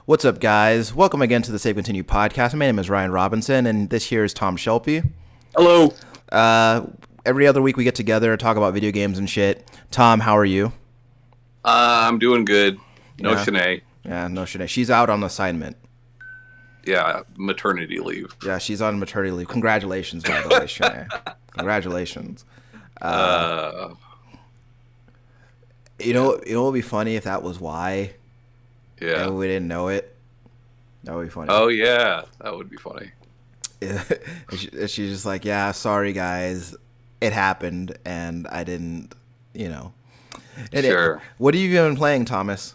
What's up, guys? Welcome again to the Save Continue podcast. My name is Ryan Robinson, and this here is Tom Shelby. Hello. Uh, every other week we get together and talk about video games and shit. Tom, how are you? I'm doing good. No Yeah. Shanae. Yeah, no shit. She's out on assignment. Yeah, maternity leave. Yeah, she's on maternity leave. Congratulations, by the way, Shanae. Congratulations. Uh, What would be funny if that was why, yeah. and we didn't know it. That would be funny. Oh, yeah. That would be funny. And she's just like, yeah, sorry guys, it happened, and I didn't, you know. Sure. What have you been playing, Thomas?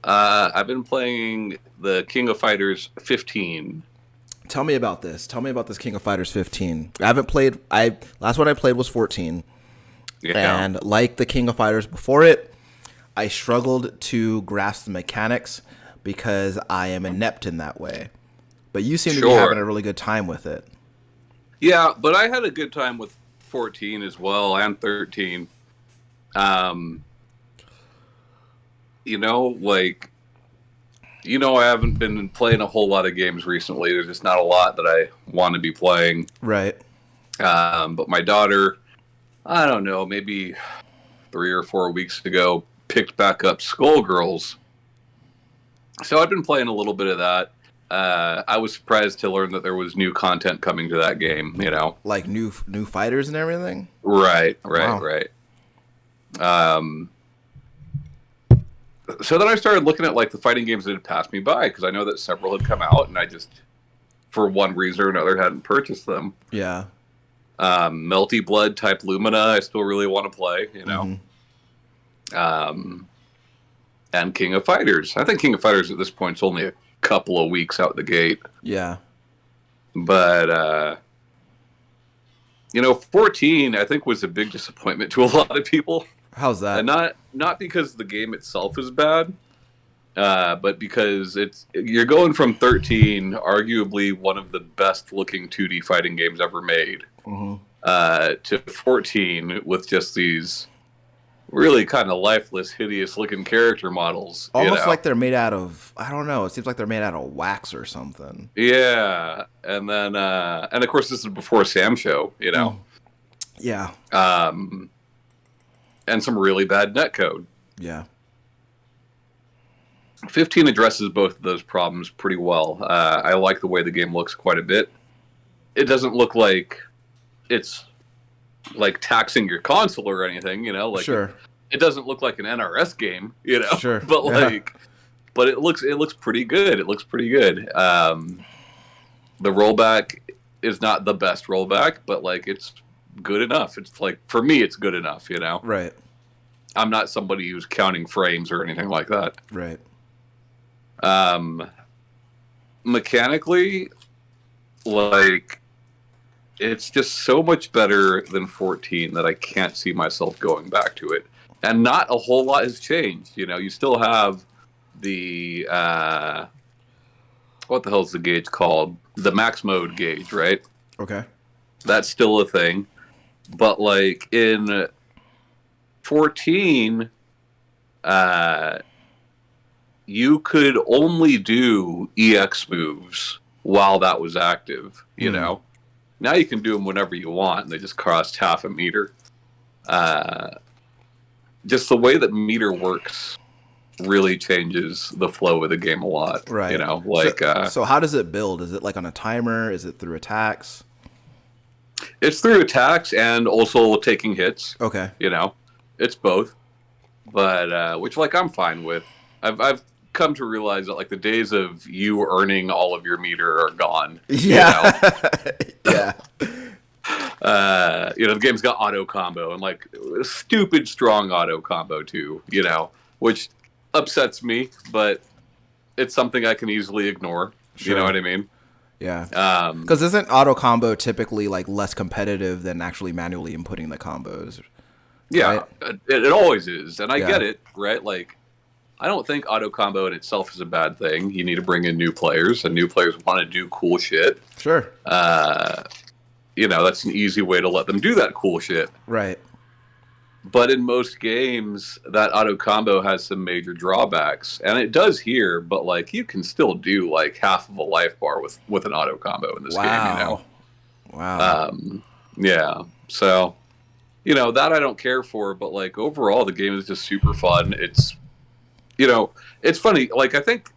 I've been playing the King of Fighters 15. Tell me about this. Tell me about this King of Fighters 15. I haven't played. Last one I played was 14, Yeah. and like the King of Fighters before it, I struggled to grasp the mechanics because I am inept in that way. But you seem to be Sure. having a really good time with it. Yeah, but I had a good time with 14 as well, and 13. I haven't been playing a whole lot of games recently. There's just not a lot that I want to be playing. Right. But my daughter, I don't know, maybe 3 or 4 weeks ago, picked back up Skullgirls. So I've been playing a little bit of that. I was surprised to learn that there was new content coming to that game, Like new fighters and everything. Right. Wow. So then I started looking at like the fighting games that had passed me by, because I know that several had come out, and I just, for one reason or another, hadn't purchased them. Yeah. Melty Blood type Lumina, I still really want to play, And King of Fighters. I think King of Fighters at this point is only a couple of weeks out the gate. Yeah. But, 14, I think, was a big disappointment to a lot of people. How's that? And not because the game itself is bad, but because you're going from 13, arguably one of the best looking 2D fighting games ever made, to 14 with just these really kind of lifeless, hideous looking character models. Almost like they're made out of, I don't know, it seems like they're made out of wax or something. Yeah. And then, and of course, this is before Sam Show, Yeah. And some really bad netcode. Yeah. 15 addresses both of those problems pretty well. I like the way the game looks quite a bit. It doesn't look like it's like taxing your console or anything, like Sure. it doesn't look like an NRS game, Sure. but Yeah. but it looks pretty good. It looks pretty good. The rollback is not the best rollback, but like it's good enough. It's like, for me, it's good enough, Right. I'm not somebody who's counting frames or anything like that. Right. Mechanically, like, it's just so much better than 14 that I can't see myself going back to it. And not a whole lot has changed. You still have the, what the hell is the gauge called? The max mode gauge, right? Okay. That's still a thing. But, like, in 14, you could only do EX moves while that was active, Now you can do them whenever you want, and they just cost half a meter. Just the way that meter works really changes the flow of the game a lot. Right. So how does it build? Is it like on a timer? Is it through attacks? It's through attacks and also taking hits. Okay. It's both, but which, like, I'm fine with. I've come to realize that, like, the days of you earning all of your meter are gone. Yeah. Yeah. The game's got auto combo, and like stupid strong auto combo too. Which upsets me, but it's something I can easily ignore. Sure. You know what I mean? Yeah. Because isn't auto combo typically like less competitive than actually manually inputting the combos? Yeah, right? it always is, and I Yeah. get it, right? Like, I don't think auto combo in itself is a bad thing. You need to bring in new players, and new players want to do cool shit. Sure. That's an easy way to let them do that cool shit. Right. But in most games, that auto combo has some major drawbacks, and it does here. But like, you can still do like half of a life bar with an auto combo in this game. You know, Wow. yeah. So that I don't care for, but like overall, the game is just super fun. It's funny. Like I think,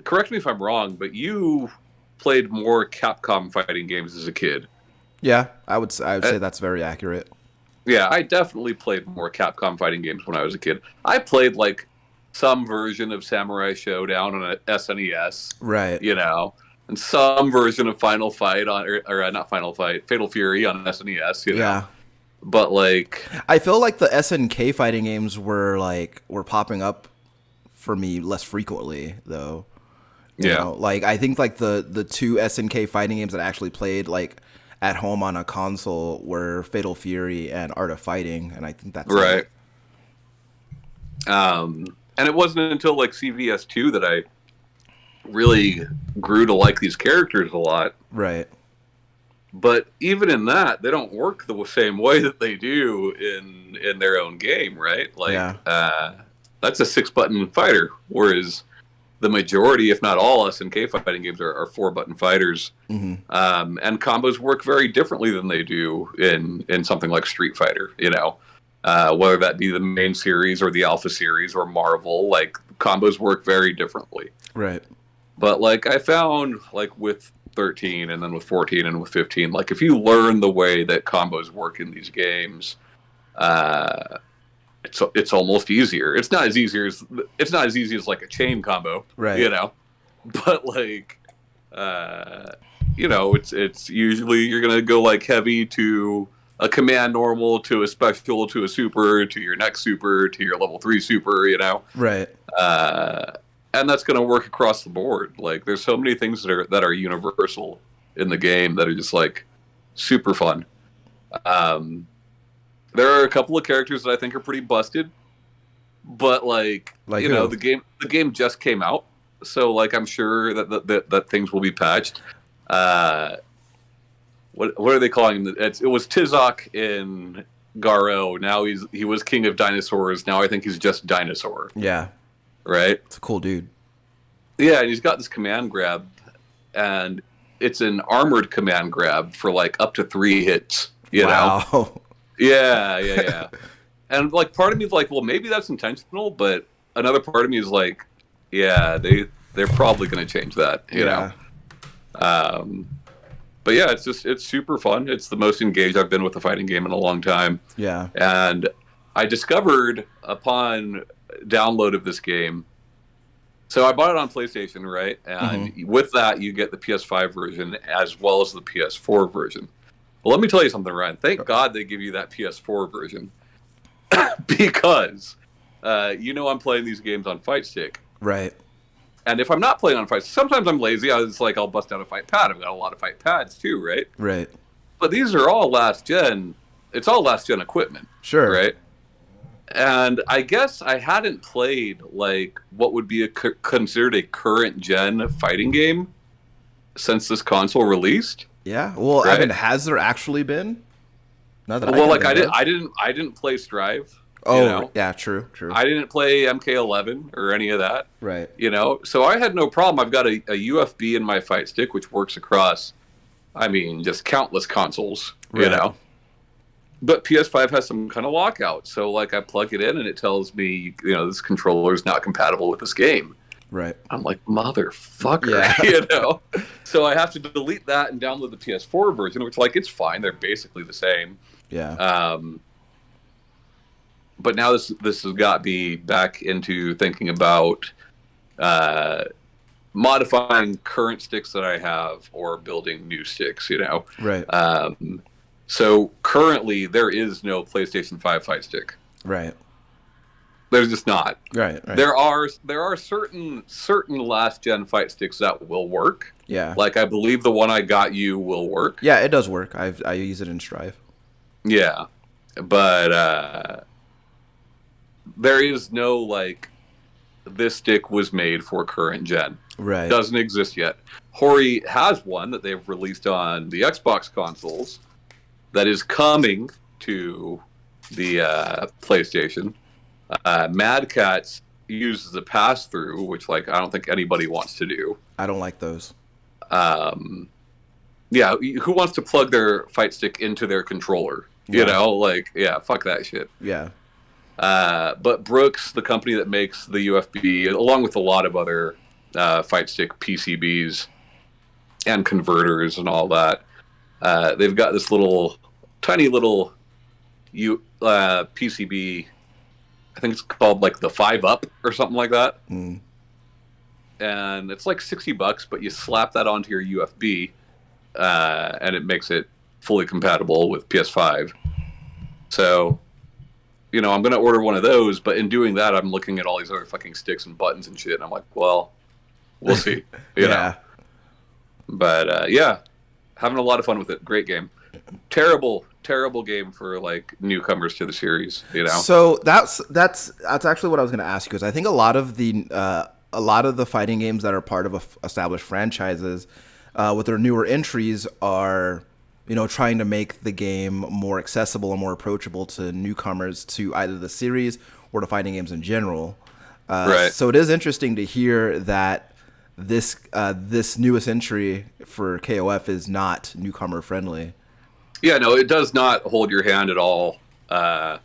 correct me if I'm wrong, but you played more Capcom fighting games as a kid. Yeah, I would say that's very accurate. Yeah, I definitely played more Capcom fighting games when I was a kid. I played like some version of Samurai Showdown on a SNES, Right. and some version of Final Fight or not Final Fight, Fatal Fury on SNES, Yeah. But like, I feel like the SNK fighting games were popping up for me less frequently though. yeah, Like I think like the two SNK fighting games that I actually played like at home on a console were Fatal Fury and Art of Fighting, and I think that's right. it. And it wasn't until like CVS2 that I really grew to like these characters a lot. Right. But even in that, they don't work the same way that they do in their own game, right? Like, Yeah. That's a 6-button fighter, whereas the majority, if not all, SNK fighting games are 4-button fighters. Hmm. And combos work very differently than they do in something like Street Fighter, whether that be the main series or the Alpha series or Marvel, like combos work very differently. Right. But like I found like with 13 and then with 14 and with 15, like if you learn the way that combos work in these games, it's almost easier. It's not as easy as like a chain combo, Right. But like it's usually you're gonna go like heavy to a command normal to a special to a super to your next super to your level 3 super, Right. and that's going to work across the board. Like there's so many things that are universal in the game that are just like super fun. There are a couple of characters that I think are pretty busted, but like Like who? the game just came out, so like I'm sure that things will be patched. What are they calling him? It was Tizok in Garo. Now he was king of dinosaurs. Now I think he's just dinosaur. Yeah. Right? It's a cool dude. Yeah, and he's got this command grab, and it's an armored command grab for like up to 3 hits. You know? Wow. Yeah. And like part of me is like, well, maybe that's intentional, but another part of me is like, yeah, they're probably going to change that. You know? But yeah, it's super fun. It's the most engaged I've been with a fighting game in a long time. Yeah. And I discovered upon download of this game. So I bought it on PlayStation, right? And with that, you get the PS5 version as well as the PS4 version. Well, let me tell you something, Ryan. Thank God they give you that PS4 version because I'm playing these games on Fight Stick. Right. And if I'm not playing on Fight Stick, sometimes I'm lazy. I'll bust out a Fight Pad. I've got a lot of Fight Pads too, right? Right. But these are all last gen. It's all last gen equipment. Sure. Right? And I guess I hadn't played like what would be considered a current gen fighting game since this console released. Yeah. Well, right? I mean, has there actually been? Not that well, can like think of. I didn't play Strive. Oh, yeah, true. I didn't play MK11 or any of that. Right. So I had no problem. I've got a UFB in my Fight Stick, which works across, just countless consoles. Right. But PS5 has some kind of lockout. So like I plug it in and it tells me, this controller is not compatible with this game. Right. I'm like, motherfucker, Yeah. So I have to delete that and download the PS4 version, which like it's fine. They're basically the same. Yeah. But now this has got me back into thinking about modifying current sticks that I have or building new sticks. Right. So currently there is no PlayStation 5 Fight Stick. Right. There's just not. Right. There are certain last gen Fight Sticks that will work. Yeah. Like I believe the one I got you will work. Yeah, it does work. I use it in Strive. Yeah, but there is no like this stick was made for current gen. Right. Doesn't exist yet. Hori has one that they've released on the Xbox consoles that is coming to the PlayStation. Mad Catz uses the pass through, which like I don't think anybody wants to do. I don't like those. Yeah, who wants to plug their fight stick into their controller? You know, like, yeah, fuck that shit. Yeah. But Brooks, the company that makes the UFB, along with a lot of other fight stick PCBs and converters and all that, they've got this tiny little PCB. I think it's called like the 5-Up or something like that. And it's like $60, but you slap that onto your UFB, and it makes it fully compatible with PS5. So, you know, I'm going to order one of those, but in doing that, I'm looking at all these other fucking sticks and buttons and shit, and I'm like, well, we'll see. You know? But, yeah, having a lot of fun with it. Great game. Terrible game for, like, newcomers to the series, you know? So that's actually what I was going to ask you, because I think a lot of the fighting games that are part of established franchises with their newer entries are, you know, trying to make the game more accessible and more approachable to newcomers to either the series or to fighting games in general. Right. So it is interesting to hear that this newest entry for KOF is not newcomer friendly. Yeah, no, it does not hold your hand at all. The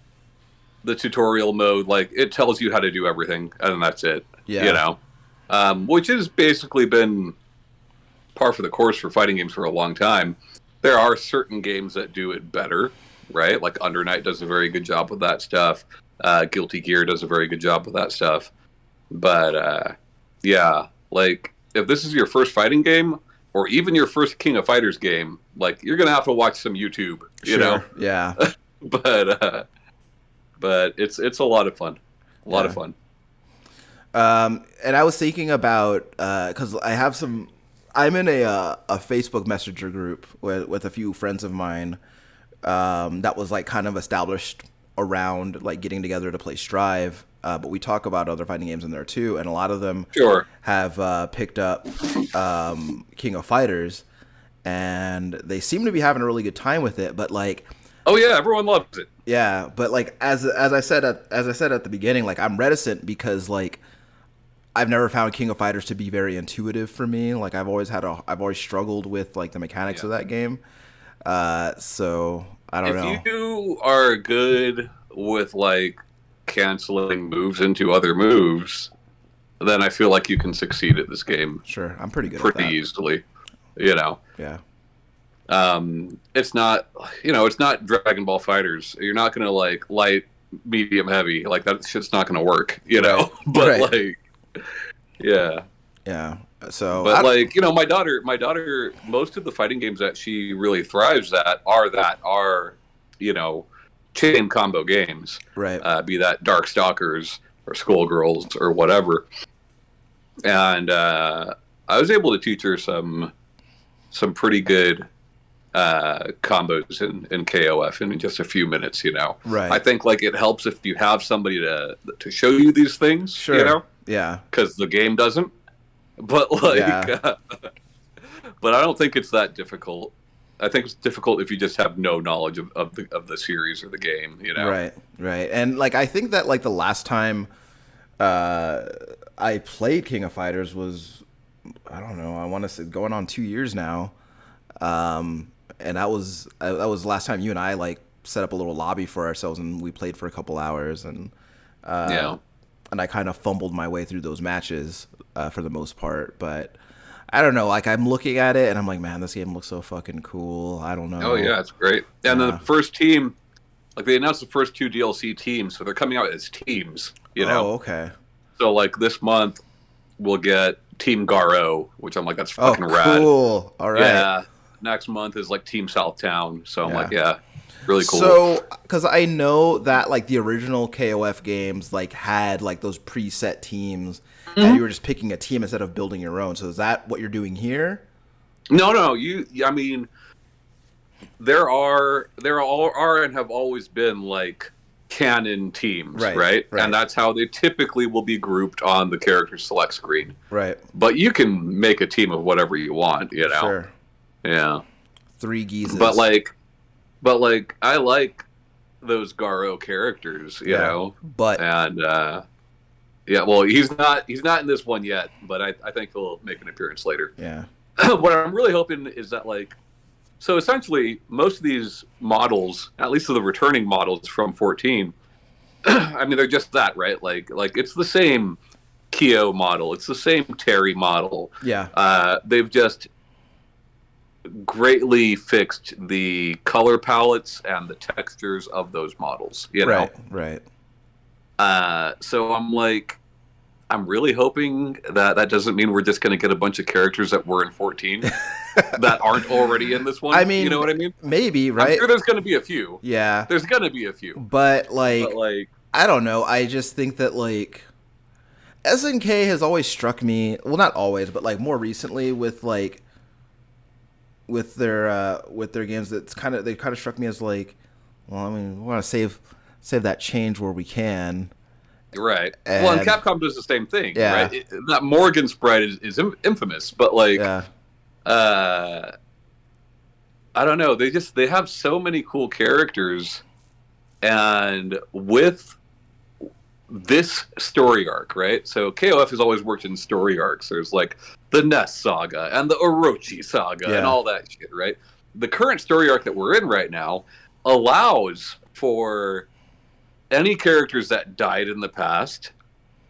tutorial mode, like, it tells you how to do everything, and that's it. Yeah. You know? Which has basically been par for the course for fighting games for a long time. There are certain games that do it better, right? Like Under Night does a very good job with that stuff. Guilty Gear does a very good job with that stuff. But, yeah, like, if this is your first fighting game, or even your first King of Fighters game, like, you're going to have to watch some YouTube, you know? Yeah. But it's a lot of fun. A lot of fun. And I was thinking about, because I'm in a Facebook Messenger group with a few friends of mine that was like kind of established around like getting together to play Strive. But we talk about other fighting games in there too, and a lot of them have picked up King of Fighters, and they seem to be having a really good time with it. But like, oh yeah, everyone loves it. Yeah, but like as I said at the beginning, like I'm reticent because like I've never found King of Fighters to be very intuitive for me. Like I've always struggled with like the mechanics of that game. So I don't know. If you are good with like canceling moves into other moves, then I feel like you can succeed at this game. Sure, I'm pretty good pretty at that. Easily, you know. Yeah. It's not, you know, it's not Dragon Ball Fighters. You're not gonna like light, medium, heavy. Like that shit's not gonna work, you know. But like, yeah. So, but like, you know, my daughter, most of the fighting games that she really thrives at are, you know, chain combo games, right? Be that Darkstalkers or Skullgirls or whatever. And I was able to teach her some pretty good combos in KOF in just a few minutes, you know. Right. I think like it helps if you have somebody to show you these things, sure. You know. Yeah. Because the game doesn't. But like, but I don't think it's that difficult. I think it's difficult if you just have no knowledge of the series or the game, you know. Right. And like I think that like the last time I played King of Fighters was, I don't know, I want to say going on 2 years now. And that was the last time you and I like set up a little lobby for ourselves and we played for a couple hours, and and I kind of fumbled my way through those matches for the most part. But I don't know, like I'm looking at it and I'm like, man, this game looks so fucking cool. I don't know. Oh yeah, it's great. And then the first team, like they announced the first 2 DLC teams, so they're coming out as teams, you know. Oh, okay. So like this month we'll get Team Garo, which I'm like, that's fucking rad. Cool. All right. Yeah. Next month is like Team Southtown. So I'm like, yeah, really cool. So, because I know that like the original KOF games like had like those preset teams, and you were just picking a team instead of building your own. So is that what you're doing here? No. I mean, there are and have always been like canon teams, right? And that's how they typically will be grouped on the character select screen. Right. But you can make a team of whatever you want, you know. Sure. Yeah. 3 geezes. But like I like those Garo characters, you Yeah, know, but and yeah, well, he's not in this one yet, but I think he'll make an appearance later. yeah, What I'm really hoping is that like, so essentially most of these models, at least of the returning models from 14, I mean they're just that, right? Like it's the same Kyo model, it's the same Terry model. yeah, They've just greatly fixed the color palettes and the textures of those models, you know. right. So I'm like, I'm really hoping that that doesn't mean we're just going to get a bunch of characters that were in 14 that aren't already in this one. I mean, you know what I mean? Maybe, right? I'm sure there's going to be a few. Yeah, There's going to be a few. but like, But like, I don't know. I just think that like SNK has always struck me. Well, not always, but like more recently with like with their games. They kind of struck me as like, well, I mean, we want to save that change where we can. right. And, Well, and Capcom does the same thing, yeah. right? That Morgan sprite is infamous, but like, Yeah, I don't know. They have so many cool characters, and with this story arc, right? So KOF has always worked in story arcs. There's like the Ness saga and the Orochi saga Yeah. and all that shit, right? The current story arc that we're in right now allows for any characters that died in the past.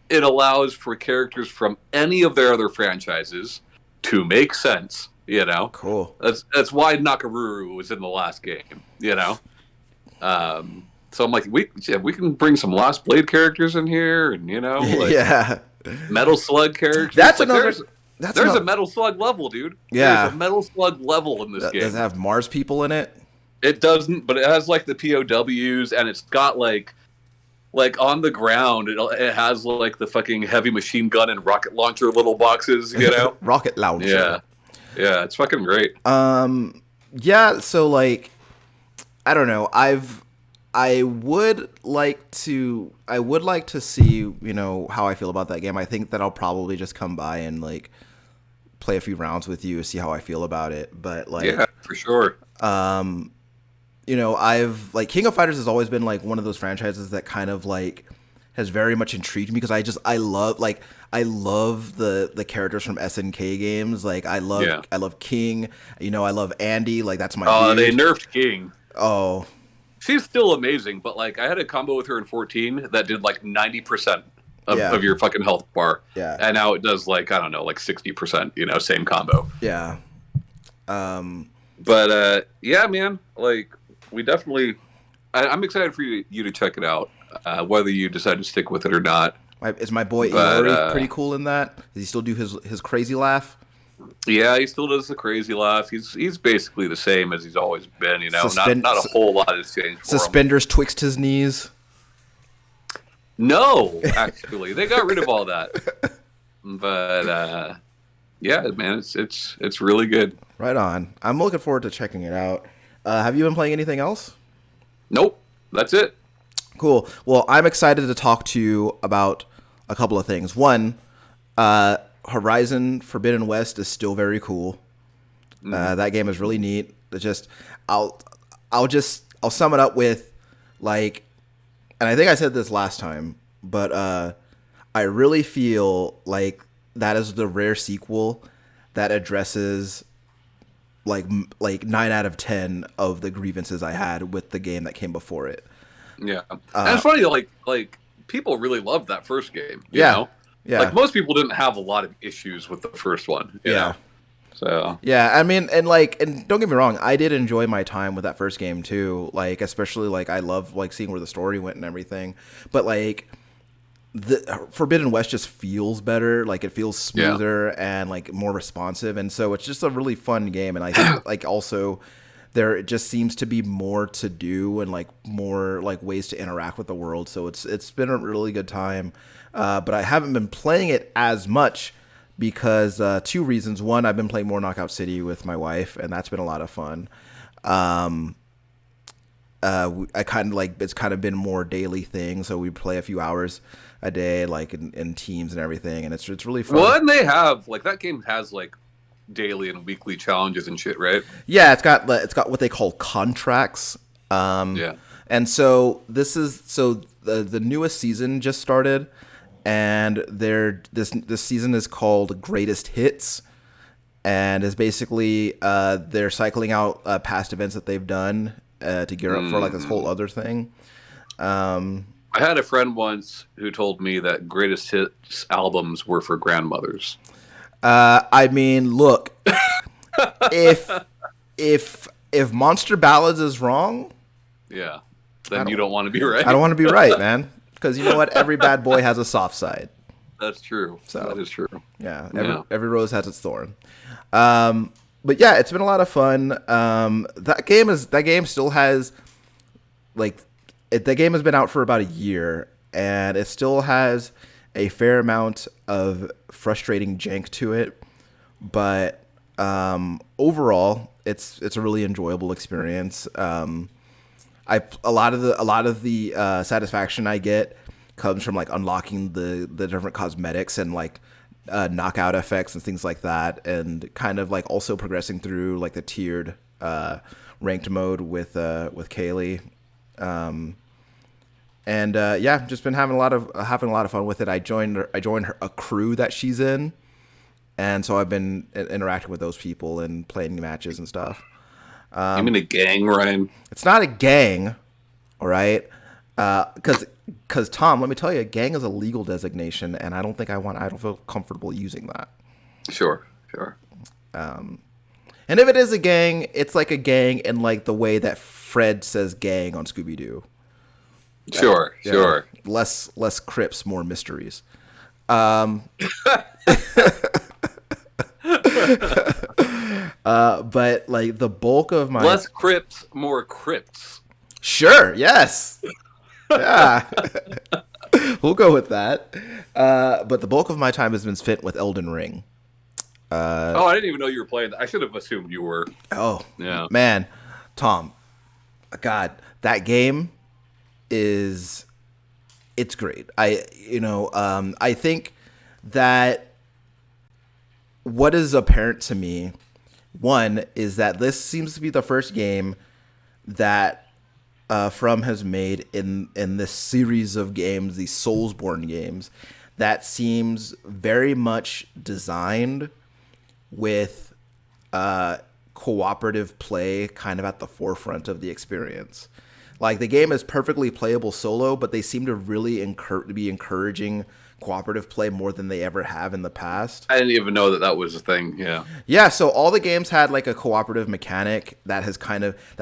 It allows for characters from any of their other franchises to make sense, you know? cool. That's why Nakaruru was in the last game, you know? So I'm like, we can bring some Last Blade characters in here, and you know, like Yeah, Metal Slug characters. that's like, another. There's a Metal Slug level, dude. Yeah. There's a Metal Slug level in this game. Does it have Mars people in it? It doesn't, but it has like the POWs, and it's got like on the ground, it has like the fucking heavy machine gun and rocket launcher little boxes, you know? Rocket launcher. Yeah, it's fucking great. Yeah. So like, I don't know. I would like to see, you know, how I feel about that game. I think that I'll probably just come by and like play a few rounds with you, see how I feel about it. But like, Yeah, for sure. you know, I've like King of Fighters has always been like one of those franchises that kind of like has very much intrigued me because I love the characters from SNK games. Like I love King, you know, I love Andy, like that's my dude. They nerfed King. Oh. She's still amazing, but like I had a combo with her in 14 that did like 90% of your fucking health bar. Yeah. And now it does like, I don't know, like 60%, you know, same combo. Yeah. But yeah, man, like we definitely, I'm excited for you to check it out, whether you decide to stick with it or not. Is my boy Iori pretty cool in that? Does he still do his crazy laugh? Yeah, he still does the crazy laugh. He's basically the same as he's always been, you know. Not a whole lot has changed for Suspenders him. twixt his knees. No, actually, they got rid of all that. But yeah, man, it's really good. Right on. I'm looking forward to checking it out. Have you been playing anything else? Nope, that's it. Cool. Well, I'm excited to talk to you about a couple of things. One, Horizon Forbidden West is still very cool. That game is really neat. It's just I'll sum it up with like, and I think I said this last time, but I really feel like that is the rare sequel that addresses like 9 out of 10 of the grievances I had with the game that came before it. Yeah, and it's funny, like people really loved that first game. You know? Yeah. Like most people didn't have a lot of issues with the first one. You know? So yeah, I mean, and don't get me wrong, I did enjoy my time with that first game too. Like especially like I love like seeing where the story went and everything. But like the Forbidden West just feels better. Like it feels smoother and like more responsive, and so it's just a really fun game. And I think like also there just seems to be more to do and like more like ways to interact with the world. So it's been a really good time. But I haven't been playing it as much because two reasons. One, I've been playing more Knockout City with my wife, and that's been a lot of fun. I kind of like it's kind of been more daily thing, so we play a few hours a day, like in teams and everything, and it's really fun. Well, and they have like that game has like daily and weekly challenges and shit, right? Yeah, it's got what they call contracts. Yeah. And so the newest season just started, and this season is called Greatest Hits, and is basically they're cycling out past events that they've done to gear up for like this whole other thing. I had a friend once who told me that greatest hits albums were for grandmothers. I mean, look, if Monster Ballads is wrong, yeah, then you don't want to be right. I don't want to be right, man. Because you know what? Every bad boy has a soft side. That's true. So that is true. Yeah, every rose has its thorn. But yeah, it's been a lot of fun. That game still has the game has been out for about a year, and it still has a fair amount of frustrating jank to it. But overall, it's a really enjoyable experience. A lot of the satisfaction I get comes from like unlocking the different cosmetics and like knockout effects and things like that, and kind of like also progressing through like the tiered ranked mode with Kaylee. Just been having a lot of fun with it. I joined a crew that she's in, and so I've been interacting with those people and playing matches and stuff. You mean a gang, Ryan? It's not a gang, all right? Because Tom, let me tell you, a gang is a legal designation, and I don't feel comfortable using that. Sure. And if it is a gang, it's like a gang in like the way that Fred says gang on Scooby Doo. Sure. Less Crips, more mysteries. But like the bulk of my less Crips, more Crips. Sure. Yes. Yeah. We'll go with that. But the bulk of my time has been spent with Elden Ring. I didn't even know you were playing that. I should have assumed you were. Oh, yeah, man, Tom, God, that game it's great. I think that what is apparent to me, one, is that this seems to be the first game that From has made in this series of games, these Soulsborne games, that seems very much designed with cooperative play kind of at the forefront of the experience. Like, the game is perfectly playable solo, but they seem to really be encouraging cooperative play more than they ever have in the past. I didn't even know that was a thing. Yeah, so all the games had like a cooperative mechanic that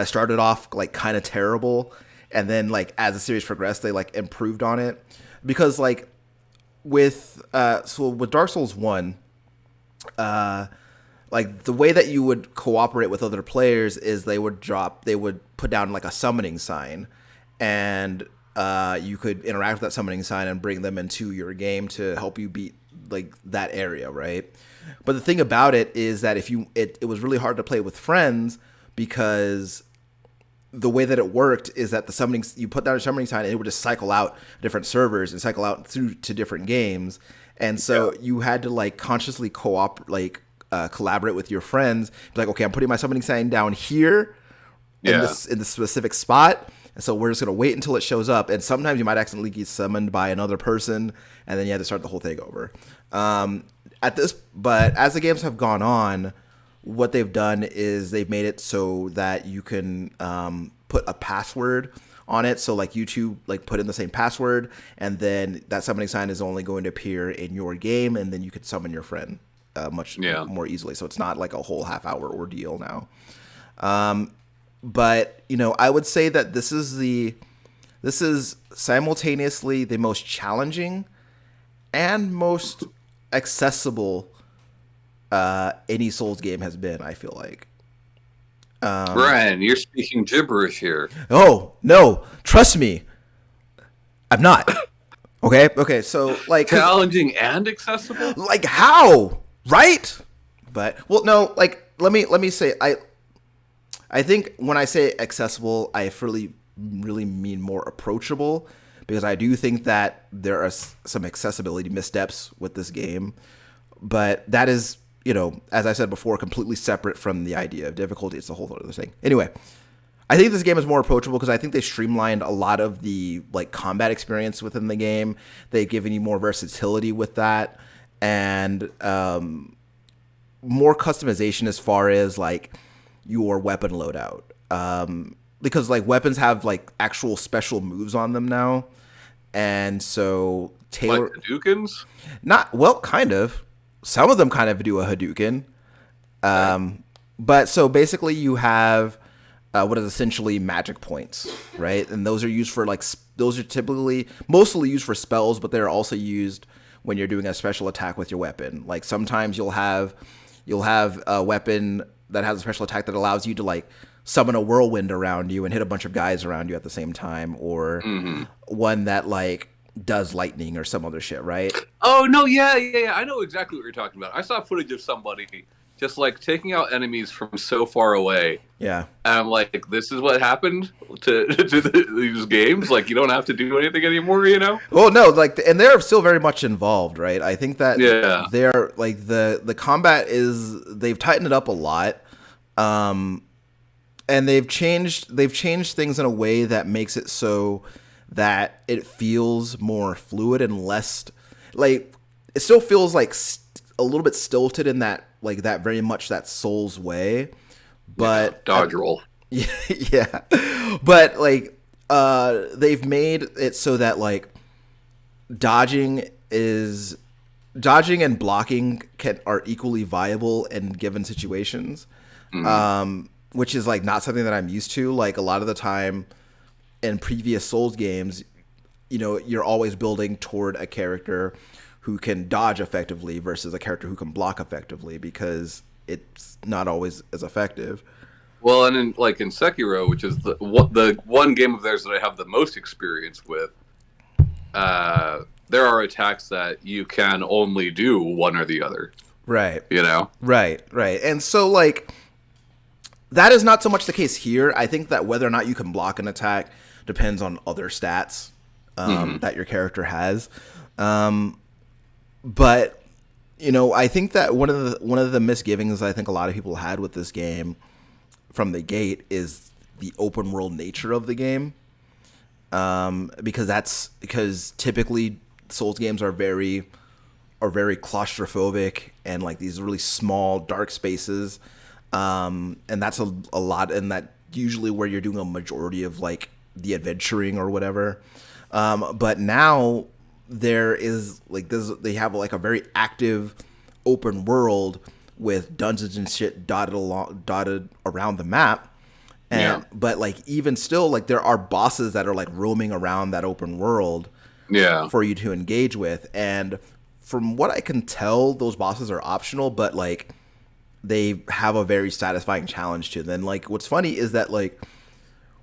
started off like kind of terrible, and then like as the series progressed, they like improved on it. Because like with Dark Souls 1, like the way that you would cooperate with other players is they would put down like a summoning sign, and you could interact with that summoning sign and bring them into your game to help you beat like that area, right? But the thing about it is that it was really hard to play with friends, because the way that it worked is that you put down a summoning sign and it would just cycle out different servers and cycle out through to different games, and so you had to like consciously collaborate with your friends. Be like, okay, I'm putting my summoning sign down here in this specific spot. And so we're just going to wait until it shows up. And sometimes you might accidentally get summoned by another person, and then you have to start the whole thing over. But as the games have gone on, what they've done is they've made it so that you can put a password on it. So like YouTube, like put in the same password, and then that summoning sign is only going to appear in your game, and then you could summon your friend much more easily. So it's not like a whole half-hour ordeal now. But I would say that this is simultaneously the most challenging and most accessible any Souls game has been, I feel like. Brian, you're speaking gibberish here. Oh, no. Trust me. I'm not. Okay, so like challenging and accessible? Like how? Right? But well, no, like let me say I think when I say accessible, I really mean more approachable, because I do think that there are some accessibility missteps with this game, but that is, as I said before, completely separate from the idea of difficulty. It's a whole other thing. Anyway, I think this game is more approachable because I think they streamlined a lot of the like combat experience within the game. They've given you more versatility with that, and more customization as far as like your weapon loadout. Because like weapons have like actual special moves on them now, and so Like Taylor, Hadoukens? not well, kind of. Some of them kind of do a Hadouken. But so basically, you have what is essentially magic points, right? And those are used for like those are typically mostly used for spells, but they're also used when you're doing a special attack with your weapon. Like sometimes you'll have a weapon that has a special attack that allows you to like summon a whirlwind around you and hit a bunch of guys around you at the same time, or one that like does lightning or some other shit, right? Oh no, yeah. I know exactly what you're talking about. I saw footage of somebody just like taking out enemies from so far away. Yeah. And I'm like, this is what happened to these games. Like, you don't have to do anything anymore, you know? Well, no, like, and they're still very much involved, right? I think that they're like the combat is they've tightened it up a lot, and they've changed things in a way that makes it so that it feels more fluid and less like it still feels like a little bit stilted in that like that very much that Souls way, but dodge roll. Yeah, but like they've made it so that like dodging and blocking are equally viable in given situations, which is like not something that I'm used to. Like a lot of the time in previous Souls games, you know, you're always building toward a character who can dodge effectively versus a character who can block effectively because it's not always as effective. Well, and in Sekiro, which is the one game of theirs that I have the most experience with, there are attacks that you can only do one or the other. Right. You know? Right. And so, like, that is not so much the case here. I think that whether or not you can block an attack depends on other stats that your character has. But, you know, I think that one of the misgivings I think a lot of people had with this game from the gate is the open world nature of the game. Because typically Souls games are very claustrophobic and like these really small dark spaces, and that's a lot, and that usually where you're doing a majority of like the adventuring or whatever. But now there is like this, they have like a very active open world with dungeons and shit dotted around the map. And but like even still, like there are bosses that are like roaming around that open world for you to engage with. And from what I can tell, those bosses are optional, but like they have a very satisfying challenge to them. Like what's funny is that like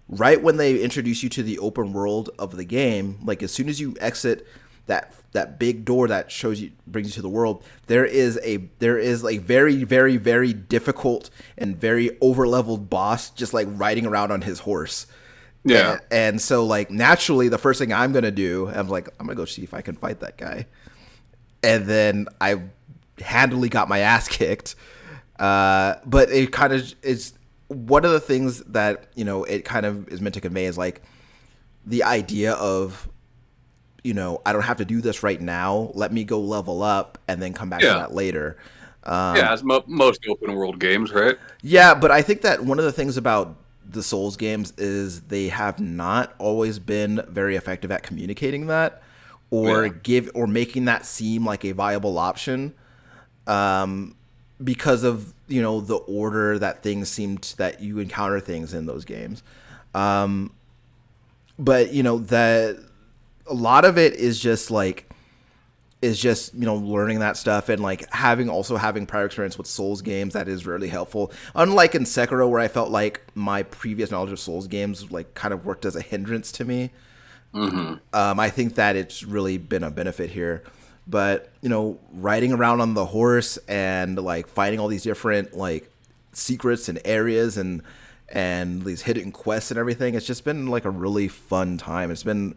right when they introduce you to the open world of the game, like as soon as you exit that big door that brings you to the world, there is like very, very, very difficult and very over leveled boss just like riding around on his horse. Yeah. And so like naturally the first thing I'm gonna do, I'm gonna go see if I can fight that guy. And then I handily got my ass kicked. But it kind of is one of the things that, you know, it kind of is meant to convey is like the idea of, you know, I don't have to do this right now. Let me go level up and then come back to that later. As most open world games, right? Yeah, but I think that one of the things about the Souls games is they have not always been very effective at communicating that or making that seem like a viable option, because of, you know, the order that that you encounter things in those games. But you know that a lot of it is just, you know, learning that stuff and like having prior experience with Souls games that is really helpful. Unlike in Sekiro, where I felt like my previous knowledge of Souls games like kind of worked as a hindrance to me. I think that it's really been a benefit here. But, you know, riding around on the horse and like finding all these different like secrets and areas and these hidden quests and everything, it's just been like a really fun time. It's been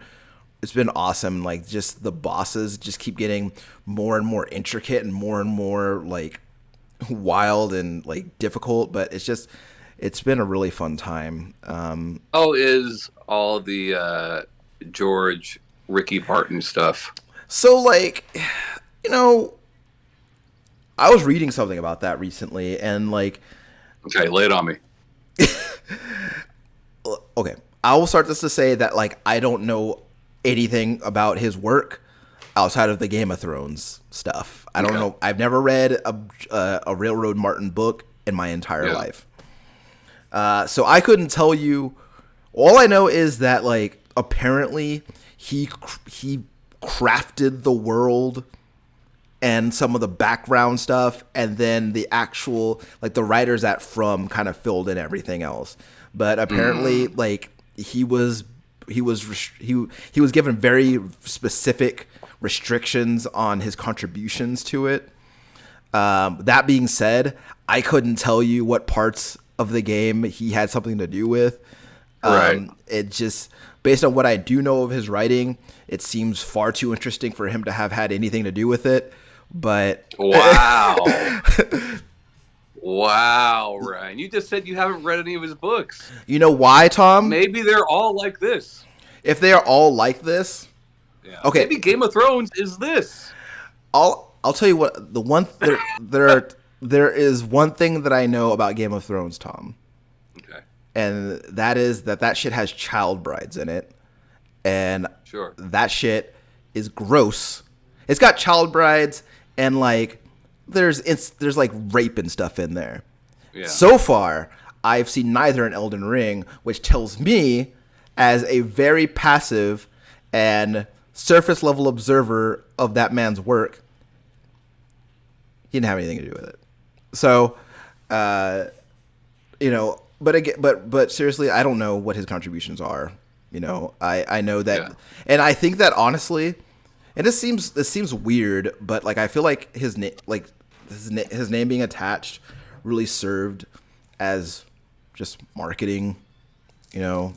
awesome. Like just the bosses just keep getting more and more intricate and more like wild and like difficult, but it's it's been a really fun time. Oh, is all the George Ricky Martin stuff? So like, you know, I was reading something about that recently, and like, Okay, lay it on me. okay, I will start this to say that like I don't know anything about his work outside of the Game of Thrones stuff. I don't Okay. know. I've never read a Railroad Martin book in my entire Yeah. life. So I couldn't tell you. All I know is that like apparently he crafted the world and some of the background stuff, and then the actual like the writers at From kind of filled in everything else. But apparently, like he was given very specific restrictions on his contributions to it. That being said, I couldn't tell you what parts of the game he had something to do with. Right. It just, based on what I do know of his writing, it seems far too interesting for him to have had anything to do with it. But Wow. Wow, Ryan. You just said you haven't read any of his books. you know why, Tom? Maybe they're all like this. If they are all like this, Yeah. Okay. Maybe Game of Thrones is this. I'll tell you what. The one there is one thing that I know about Game of Thrones, Tom, Okay. and that is that shit has child brides in it, and Sure. that shit is gross. It's got child brides, and like there's like rape and stuff in there. Yeah. So far, I've seen neither in Elden Ring, which tells me, as a very passive and surface level observer of that man's work, he didn't have anything to do with it. So, you know, but again, but seriously, I don't know what his contributions are. You know, I know that, Yeah. and I think that honestly, and this seems weird, but like I feel like his name being attached really served as just marketing. You know,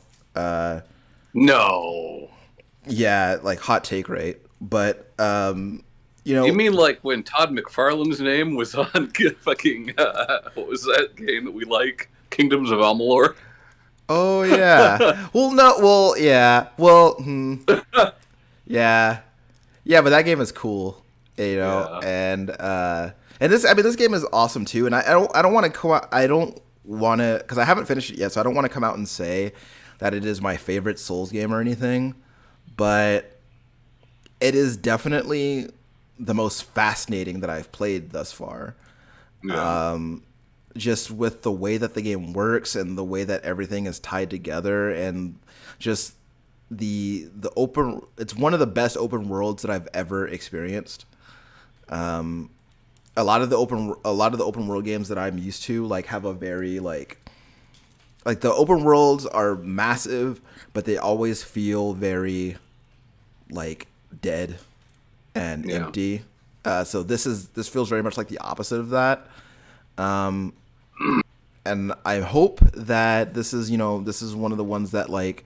No. yeah, like hot take, right? But you know, You mean like when Todd McFarlane's name was on fucking what was that game that we like? Kingdoms of Amalur? oh yeah. Well, no. Well, yeah. Well, yeah, yeah. But that game is cool, you know. Yeah. And this game is awesome too. And I don't want to come out. I don't want to, because I haven't finished it yet, so I don't want to come out and say that it is my favorite Souls game or anything. But it is definitely the most fascinating that I've played thus far. Yeah. Just with the way that the game works and the way that everything is tied together, and just the open, it's one of the best open worlds that I've ever experienced. A lot of the open world games that I'm used to like have a very like the open worlds are massive, but they always feel very like dead and Yeah. empty. So this feels very much like the opposite of that. And I hope that this is one of the ones that like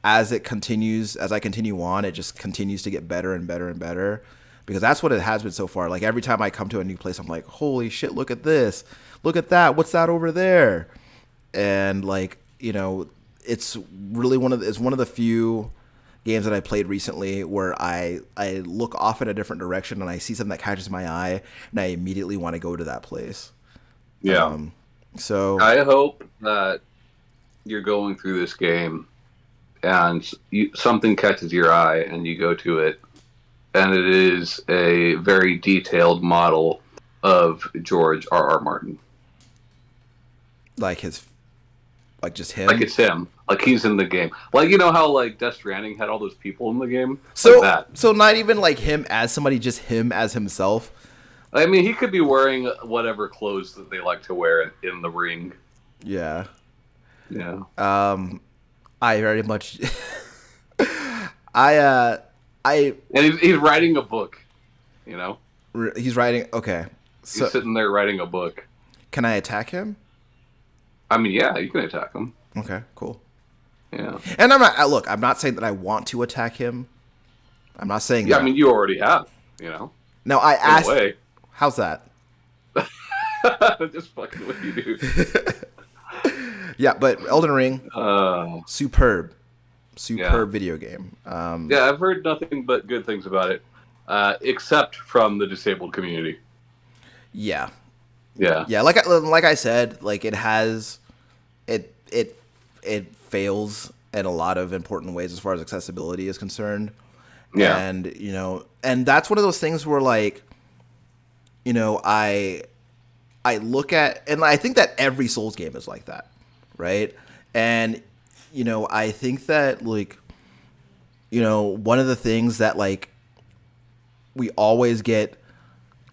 as I continue on, it just continues to get better and better and better, because that's what it has been so far. Like every time I come to a new place, I'm like, holy shit, look at this, look at that, what's that over there? And like, you know, it's really one of the few games that I played recently where I look off in a different direction and I see something that catches my eye and I immediately want to go to that place. Yeah. So I hope that you're going through this game and something catches your eye and you go to it, and it is a very detailed model of George R.R. Martin. like just him. Like it's him. Like he's in the game. Like, you know how like Death Stranding had all those people in the game? So like that. So not even like him as somebody, just him as himself. I mean, he could be wearing whatever clothes that they like to wear in the ring. Yeah. Yeah. I very much I And he's writing a book, you know? he's writing, okay. So He's sitting there writing a book. can I attack him? I mean, yeah, you can attack him. Okay, cool. Yeah. And I'm not saying that I want to attack him. I'm not saying Yeah, that. I mean, you already have, you know? No, I In asked, a way. how's that? Just fucking with you, dude. Yeah, but Elden Ring, superb, Yeah. superb video game. Yeah, I've heard nothing but good things about it, except from the disabled community. Yeah, Yeah. yeah. Like I said, like it fails in a lot of important ways as far as accessibility is concerned, Yeah. and and that's one of those things where like I look at, and I think that every Souls game is like that, right? And I think that like one of the things that like we always get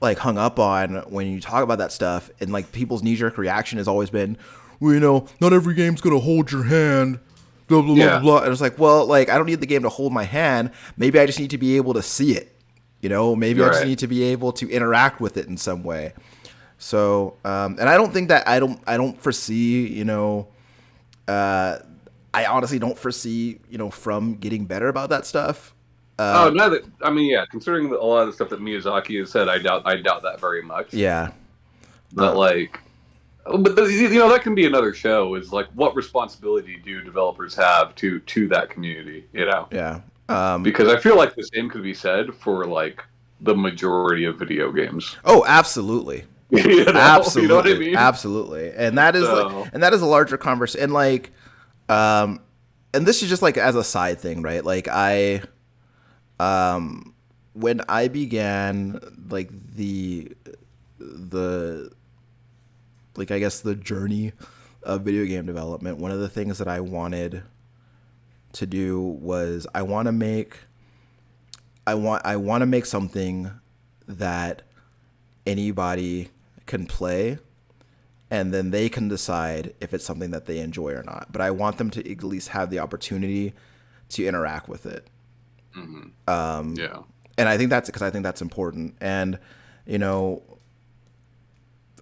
like hung up on when you talk about that stuff, and like people's knee jerk reaction has always been, well, not every game's gonna hold your hand, blah blah blah Yeah. blah blah. And it's like, well, like I don't need the game to hold my hand. Maybe I just need to be able to see it. Maybe I just Right. need to be able to interact with it in some way. So, and I don't think that I don't foresee, I honestly don't foresee, from getting better about that stuff. Oh, no, that I mean, yeah. Considering a lot of the stuff that Miyazaki has said, I doubt that very much. Yeah. But like, that can be another show. Is like, what responsibility do developers have to that community? Yeah. Because I feel like the same could be said for like the majority of video games. Oh, absolutely. Absolutely, you know what I mean? Absolutely. And that is and that is a larger conversation. And like, and this is just like as a side thing, right? Like when I began like the like I guess the journey of video game development, one of the things that I wanted to do was I want to make something that anybody can play, and then they can decide if it's something that they enjoy or not. But I want them to at least have the opportunity to interact with it. Yeah. And I think that's important. And a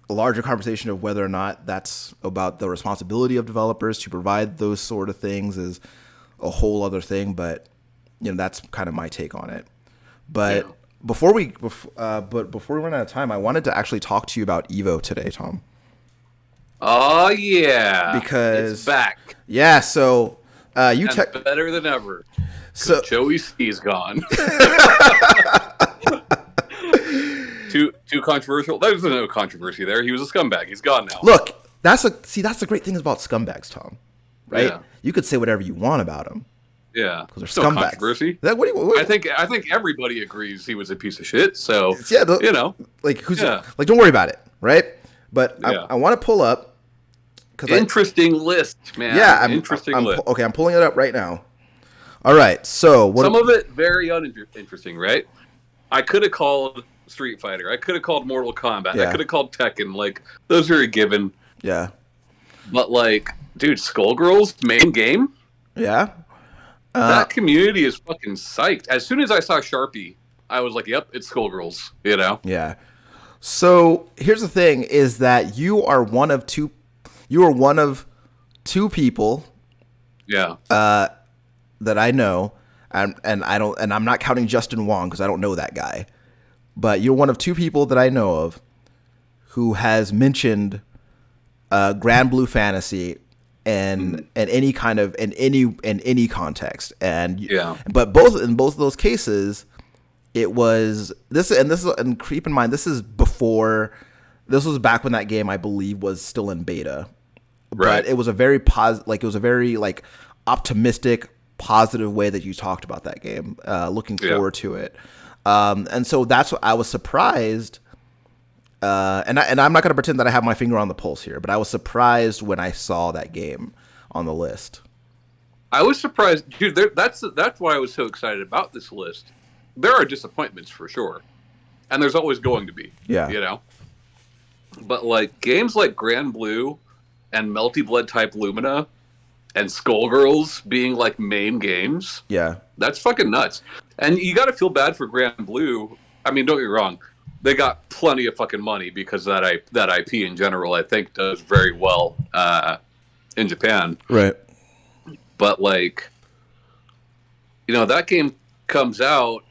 larger conversation of whether or not that's about the responsibility of developers to provide those sort of things is a whole other thing. But that's kind of my take on it. But Yeah. before we run out of time, I wanted to actually talk to you about Evo today, Tom. Oh yeah, Because it's back. Yeah, so you And better than ever. So Joey C's gone. Too controversial. There's no controversy there. He was a scumbag. He's gone now. look, that's the great thing about scumbags, Tom. Right? Yeah. You could say whatever you want about them Yeah, because they're no scumbags. controversy. What I think everybody agrees he was a piece of shit. So yeah, like don't worry about it, right? But Yeah. I want to pull up because interesting list, man. yeah, interesting list. Okay, I'm pulling it up right now. All right, so Some of it very uninteresting, right? I could have called Street Fighter. I could have called Mortal Kombat. Yeah. I could have called Tekken. Like, those are a given. Yeah, But, like, dude, Skullgirls, main game? yeah. That community is fucking psyched. As soon as I saw Sharpie, I was like, yep, it's Skullgirls, Yeah. So here's the thing: is that you are one of two people Yeah. that I know, and I'm not counting Justin Wong because I don't know that guy, but you're one of two people that I know of who has mentioned Grand Blue Fantasy and any kind of in any context, and Yeah. but in both of those cases, it was and keep in mind this was back when that game I believe was still in beta, Right. but it was a very optimistic, positive way that you talked about that game. Looking forward to it, and so that's what I was surprised. And I'm not going to pretend that I have my finger on the pulse here, but I was surprised when I saw that game on the list. I was surprised. Dude, that's why I was so excited about this list. There are disappointments for sure. And there's always going to be. Yeah. But, like, games like Grand Blue and Melty Blood Type Lumina and Skullgirls being, like, main games, Yeah. that's fucking nuts. And you got to feel bad for Grand Blue. I mean, don't get me wrong. They got plenty of fucking money because that IP in general, I think, does very well in Japan. Right. But, like, that game comes out,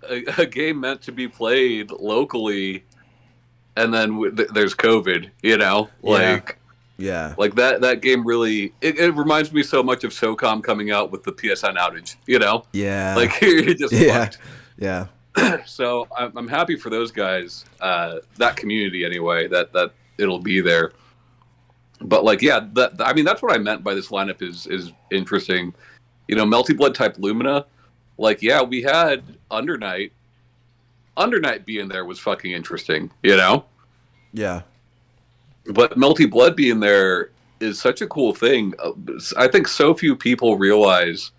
a game meant to be played locally, and then there's COVID, like, Yeah. Like that game really it reminds me so much of SOCOM coming out with the PSN outage. You know, Yeah. like you're just Yeah. fucked. Yeah. So I'm happy for those guys, that community anyway. That it'll be there. But like, yeah, I mean, that's what I meant by this lineup is interesting. You know, Melty Blood type Lumina. Like, yeah, we had Undernight. Undernight being there was fucking interesting. You know. Yeah. But Melty Blood being there is such a cool thing. I think so few people realize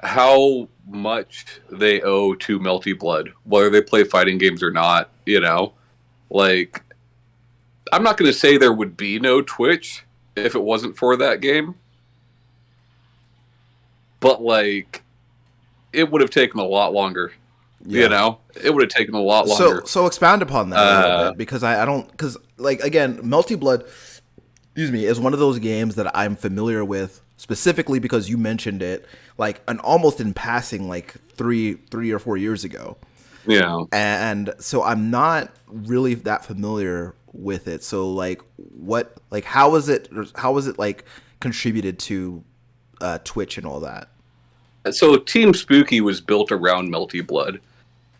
how much they owe to Melty Blood, whether they play fighting games or not. You know, like I'm not going to say there would be no Twitch if it wasn't for that game, but like it would have taken a lot longer. Yeah. You know, it would have taken a lot longer. So expound upon that a little bit, because I don't, because like again, Melty Blood, excuse me, is one of those games that I'm familiar with specifically because you mentioned it like an almost in passing like three or 4 years ago. Yeah. And so I'm not really that familiar with it. So like how was it like contributed to Twitch and all that? So Team Spooky was built around Melty Blood.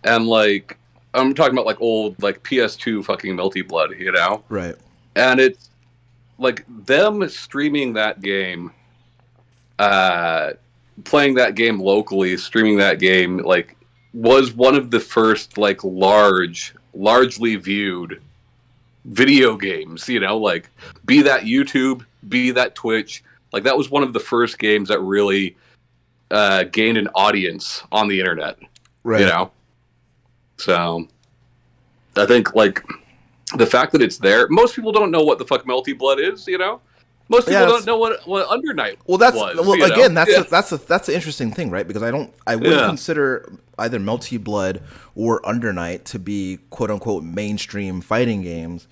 And like I'm talking about like old like PS2 fucking Melty Blood, you know? Right. And it's like them streaming that game, playing that game locally, streaming that game, like was one of the first like largely viewed video games, you know, like be that YouTube, be that Twitch. Like that was one of the first games that really gained an audience on the internet. Right. You know? So I think like the fact that it's there, most people don't know what the fuck Melty Blood is, you know? Most people don't know what Undernight was. Well, again, know? that's the interesting thing, right? Because I wouldn't consider either Melty Blood or Undernight to be quote unquote mainstream fighting games.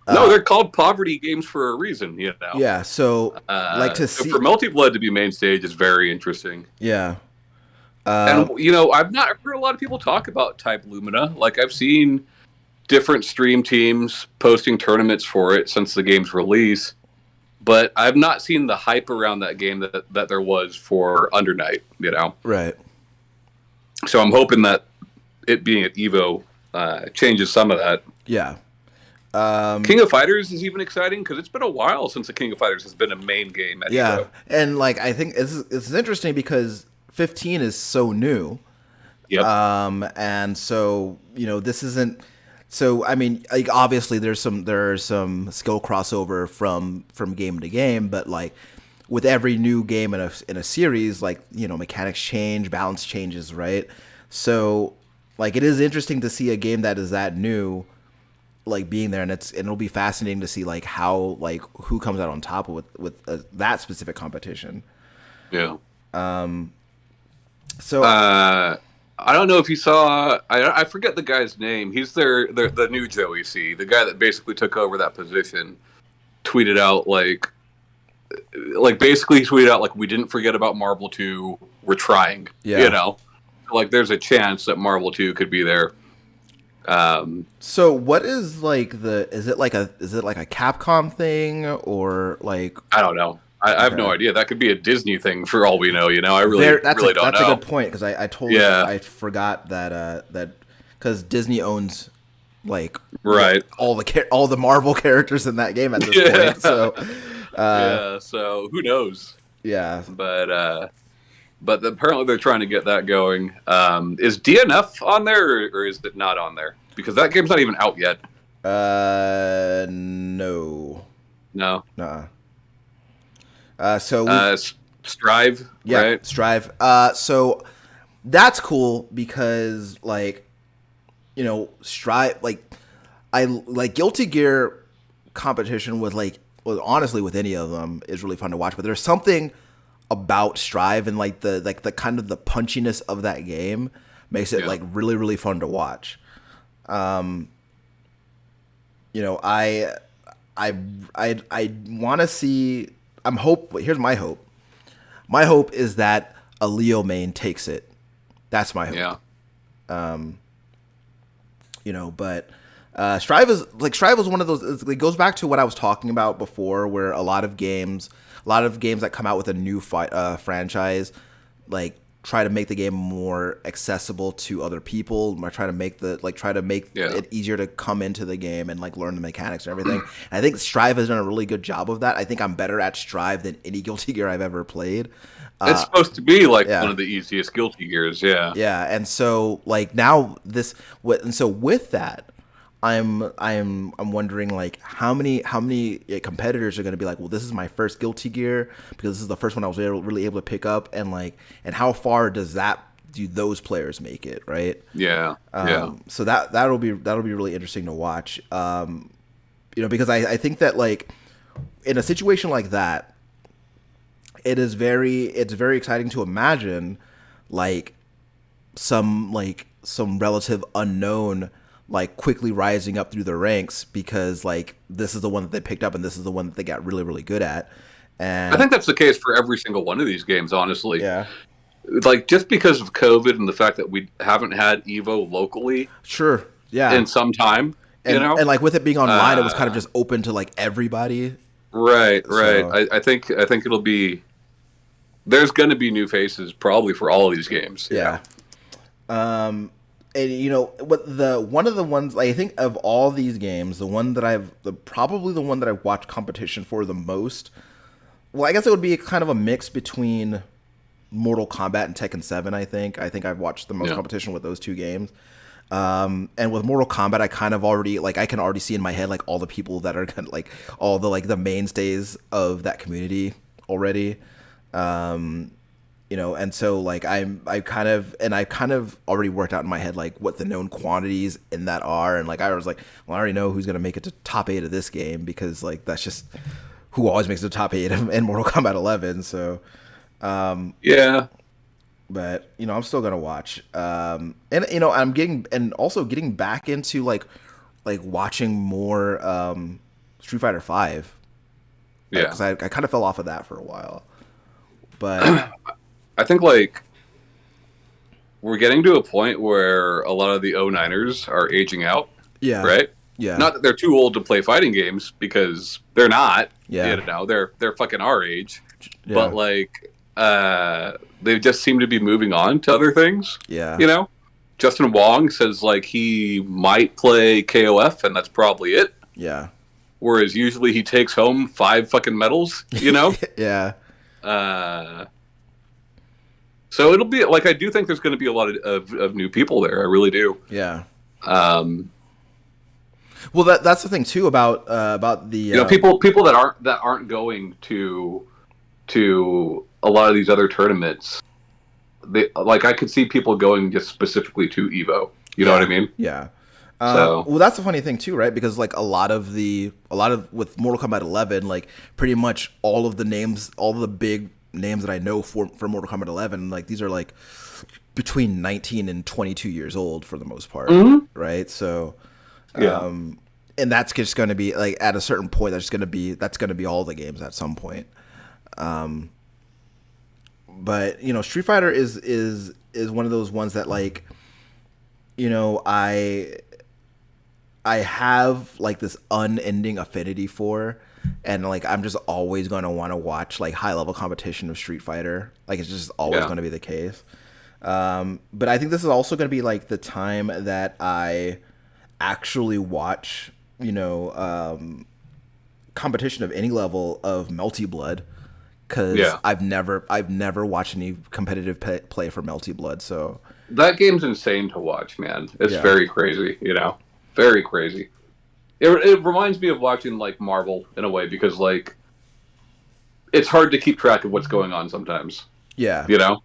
No, they're called poverty games for a reason, you know. Yeah, so like to so see for Melty Blood to be main stage is very interesting. Yeah. And you know, I've heard a lot of people talk about Type Lumina. Like I've seen different stream teams posting tournaments for it since the game's release, but I've not seen the hype around that game that there was for Undernight, you know. Right. So I'm hoping that it being at Evo changes some of that. Yeah. King of Fighters is even exciting because it's been a while since the King of Fighters has been a main game at Evo. And like I think it's interesting because 15 is so new. Yep. And so, you know, this isn't, so I mean, like obviously there's some skill crossover from game to game, but like with every new game in a series, like, you know, mechanics change, balance changes, right? So like it is interesting to see a game that is that new like being there, and it'll be fascinating to see like how, like, who comes out on top with that specific competition. Yeah. So I don't know if you saw, I forget the guy's name. He's the new Joey C, the guy that basically took over that position, tweeted out like basically tweeted out like, we didn't forget about Marvel 2, we're trying. Yeah. You know, like there's a chance that Marvel 2 could be there. So what is like is it like a Capcom thing, or like, I don't know. I have no idea. That could be a Disney thing for all we know. You know, I really don't know. That's a good point, because I forgot that because Disney owns like right all the Marvel characters in that game at this point. So yeah. So who knows? Yeah. But apparently they're trying to get that going. Is DNF on there, or is it not on there? Because that game's not even out yet. No. No. Nuh-uh. Strive. Yeah, right? Strive. So that's cool because, like, you know, Strive, like, I like Guilty Gear competition with honestly with any of them is really fun to watch, but there's something about Strive and like the kind of the punchiness of that game makes it like really, really fun to watch. You know, I want to see. Here's my hope. My hope is that a Leo main takes it. That's my hope. Yeah. You know, but Strive is one of those. It goes back to what I was talking about before, where a lot of games that come out with a new franchise, like try to make the game more accessible to other people, or try to make it easier to come into the game and like learn the mechanics and everything. And I think Strive has done a really good job of that. I think I'm better at Strive than any Guilty Gear I've ever played. It's supposed to be like one of the easiest Guilty Gears, yeah. Yeah, and so like now with that, I'm wondering like how many competitors are going to be like, well, this is my first Guilty Gear because this is the first one I was really able to pick up, and how far do those players make it, right? Yeah, So that'll be really interesting to watch. Because I think that like in a situation like that, it's very exciting to imagine like some relative unknown like quickly rising up through the ranks because like this is the one that they picked up and this is the one that they got really, really good at. And I think that's the case for every single one of these games, honestly. Yeah. Like just because of COVID and the fact that we haven't had Evo locally, sure, yeah, in some time, and like with it being online, it was kind of just open to like everybody. Right. I think it'll be. There's going to be new faces probably for all of these games. Yeah. And one of the ones I think of all these games, probably the one that I've watched competition for the most. Well, I guess it would be kind of a mix between Mortal Kombat and Tekken 7. I think I've watched the most competition with those two games. And with Mortal Kombat, I kind of already I can already see in my head like all the people that are kind of like all the the mainstays of that community already. And so like I kind of already worked out in my head like what the known quantities in that are, and like I was like, well, I already know who's gonna make it to top 8 of this game because like that's just who always makes the top 8 in Mortal Kombat 11. So yeah, but I'm still gonna watch. And I'm getting back into like watching more Street Fighter 5. Yeah, because I kind of fell off of that for a while. But I think like we're getting to a point where a lot of the 09ers are aging out. Yeah. Right? Yeah. Not that they're too old to play fighting games because they're not. Yeah. They're fucking our age. Yeah. But like they just seem to be moving on to other things. Yeah. Justin Wong says like he might play KOF and that's probably it. Yeah. Whereas usually he takes home 5 fucking medals, Yeah. So it'll be like I do think there's going to be a lot of new people there. I really do. Yeah. Well, that's the thing too about the people that aren't going to a lot of these other tournaments. They like I could see people going just specifically to Evo. You know what I mean? Yeah. So well, that's the funny thing too, right? Because like a lot of with Mortal Kombat 11, like pretty much all of the big names that I know for Mortal Kombat 11, like these are like between 19 and 22 years old for the most part, right? So, and that's just going to be like at a certain point, that's going to be all the games at some point. But Street Fighter is one of those ones that like, I have like this unending affinity for, and like I'm just always going to want to watch like high level competition of Street Fighter. Like it's just always going to be the case. But I think this is also going to be like the time that I actually watch, competition of any level of Melty Blood, because I've never watched any competitive play for Melty Blood. So that game's insane to watch, man. It's very crazy, very crazy. It reminds me of watching like Marvel in a way because like it's hard to keep track of what's going on sometimes. Yeah. Yeah.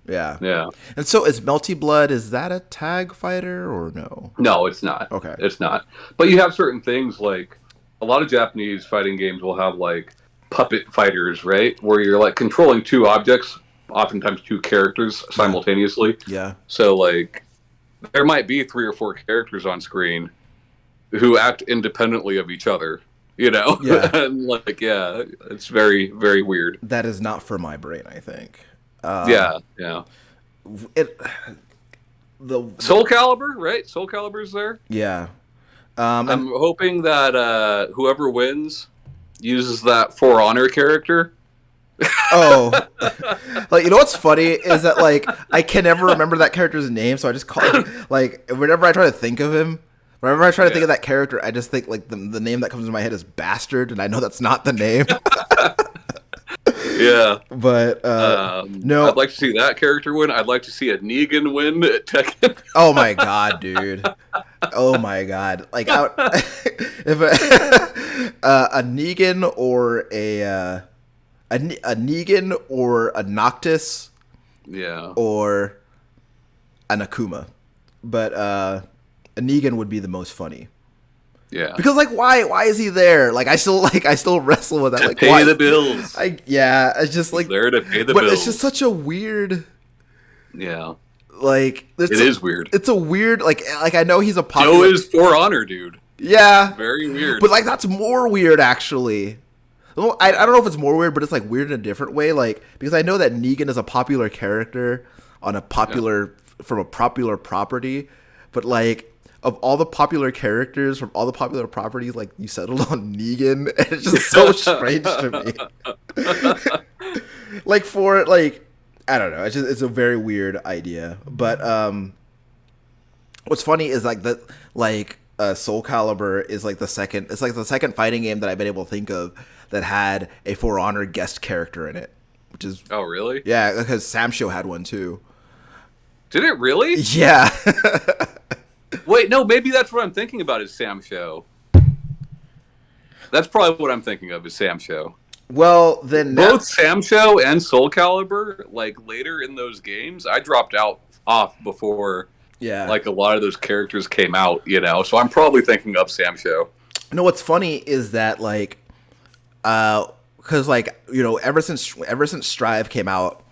And so is Melty Blood, is that a tag fighter or no? No, it's not. Okay. It's not. But you have certain things like a lot of Japanese fighting games will have like puppet fighters, right? Where you're like controlling 2 objects, oftentimes 2 characters simultaneously. Yeah. So like there might be 3 or 4 characters on screen who act independently of each other, Yeah. and like, it's very, very weird. That is not for my brain, I think. Yeah. The Soul Calibur, right? Soul Calibur's there. Yeah. And I'm hoping that whoever wins uses that For Honor character. oh, like, you know what's funny is that like I can never remember that character's name, so I just call it, like, whenever I try to think of him, whenever I try to think Yeah. of that character, I just think like the name that comes in my head is Bastard, and I know that's not the name. Yeah. But I'd no, like to see that character win. I'd like to see a Negan win at Tekken. oh my god, dude. Oh my god! Like, if a Negan or a Negan or a Noctis Yeah. or an Akuma, but a Negan would be the most funny Yeah. because like why is he there? Like I still wrestle with that. To Like, pay why? the bills. Yeah, it's just He's like, there to pay the but bills. it's just such a weird, Yeah. like, It is weird. It's a weird, like I know he's a Joe popular. is For Honor, dude. Yeah, Very weird. but like that's more weird actually. Well, I don't know if it's more weird, but it's like weird in a different way. Like, because I know that Negan is a popular character on a popular from a popular property, but like of all the popular characters from all the popular properties, like you settled on Negan, and it's just so strange to me. Like for like I don't know, it's a very weird idea. But what's funny is like that like Soul Calibur is like the second. It's like the second fighting game that I've been able to think of that had a For Honor guest character in it, which is Oh, really? yeah, because Sam Show had one too. Did it really? Yeah, Wait, no, maybe that's what I'm thinking about is Sam Show. That's probably what I'm thinking of is Sam Show. well then now, Both Sam Show and Soul Calibur, like later in those games, I dropped off before yeah. like a lot of those characters came out, you know. So I'm probably thinking of Sam Show. No, what's funny is that like, because like you know, ever since Strive came out,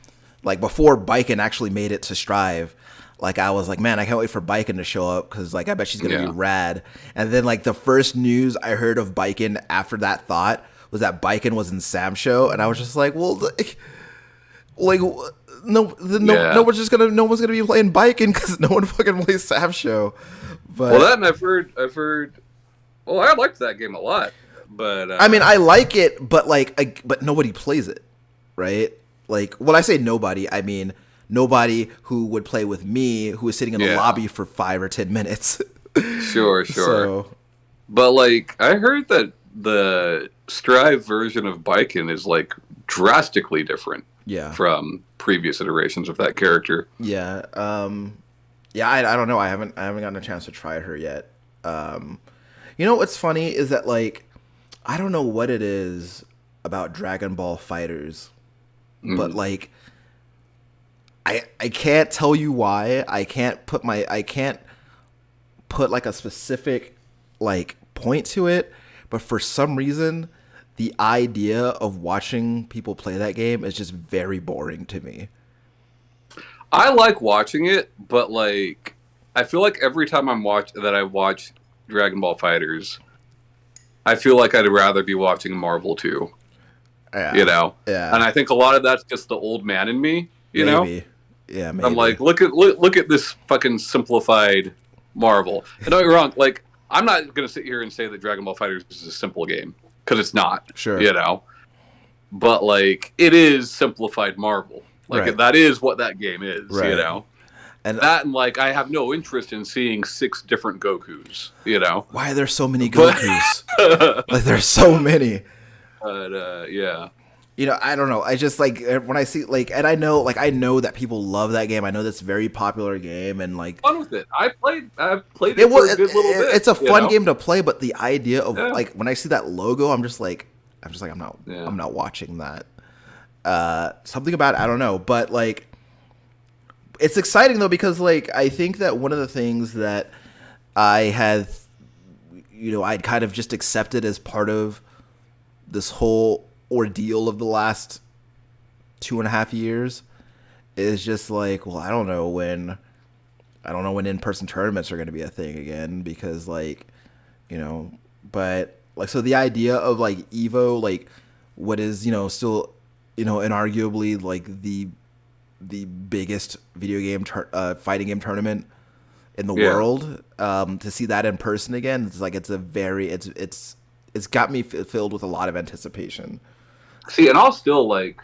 like before Biken actually made it to Strive, like I was like, man, I can't wait for Biken to show up because like I bet she's gonna Yeah. be rad. And then like the first news I heard of Biken after that thought was that Biken was in Sam Show, and I was just like, well, like Yeah. no one's gonna be playing Biken because no one fucking plays Sam Show. But Well, that and I've heard. Well, I liked that game a lot, but I mean, I like it, but like, but nobody plays it, right? Like, when I say nobody, I mean nobody who would play with me, who is sitting in the Yeah. lobby for 5 or 10 minutes. sure. So, But like, I heard that the Strive version of Biken is like drastically different yeah, from previous iterations of that character. yeah, yeah. I don't know. I haven't gotten a chance to try her yet. You know what's funny is that like, I don't know what it is about Dragon Ball Fighters, but like. I can't tell you why. I can't put like a specific like point to it, but for some reason the idea of watching people play that game is just very boring to me. I like watching it, but like, I feel like every time I watch Dragon Ball Fighters, I feel like I'd rather be watching Marvel 2, Yeah. you know? Yeah. And I think a lot of that's just the old man in me, you know? Maybe. Yeah, maybe. I'm like, look at this fucking simplified Marvel. And don't get me wrong, like, I'm not gonna sit here and say that Dragon Ball Fighters is a simple game because it's not. Sure. You know, but like, it is simplified Marvel. Like Right. that is what that game is. Right. You know, and that and like, I have no interest in seeing 6 different Gokus. You know, why are there so many But- Gokus? Like there's so many. but yeah. You know, I don't know. I just like when I see like, and I know that people love that game. I know that's a very popular game, and like Fun with it. I've played it it for was a good little bit. it's a you fun know? game to play, but the idea of Yeah. like when I see that logo, I'm just like Yeah. I'm not watching that. Something about it, I don't know, but like it's exciting though because like I think that one of the things that I had, you know, I'd kind of just accepted as part of this whole ordeal of the last 2.5 years is just like, well, I don't know when in-person tournaments are going to be a thing again because like, you know, but like, so the idea of like Evo, like what is, you know, still, you know, inarguably like the biggest video game fighting game tournament in the Yeah. world. To see that in person again, it's like it's got me filled with a lot of anticipation. See, and I'll still like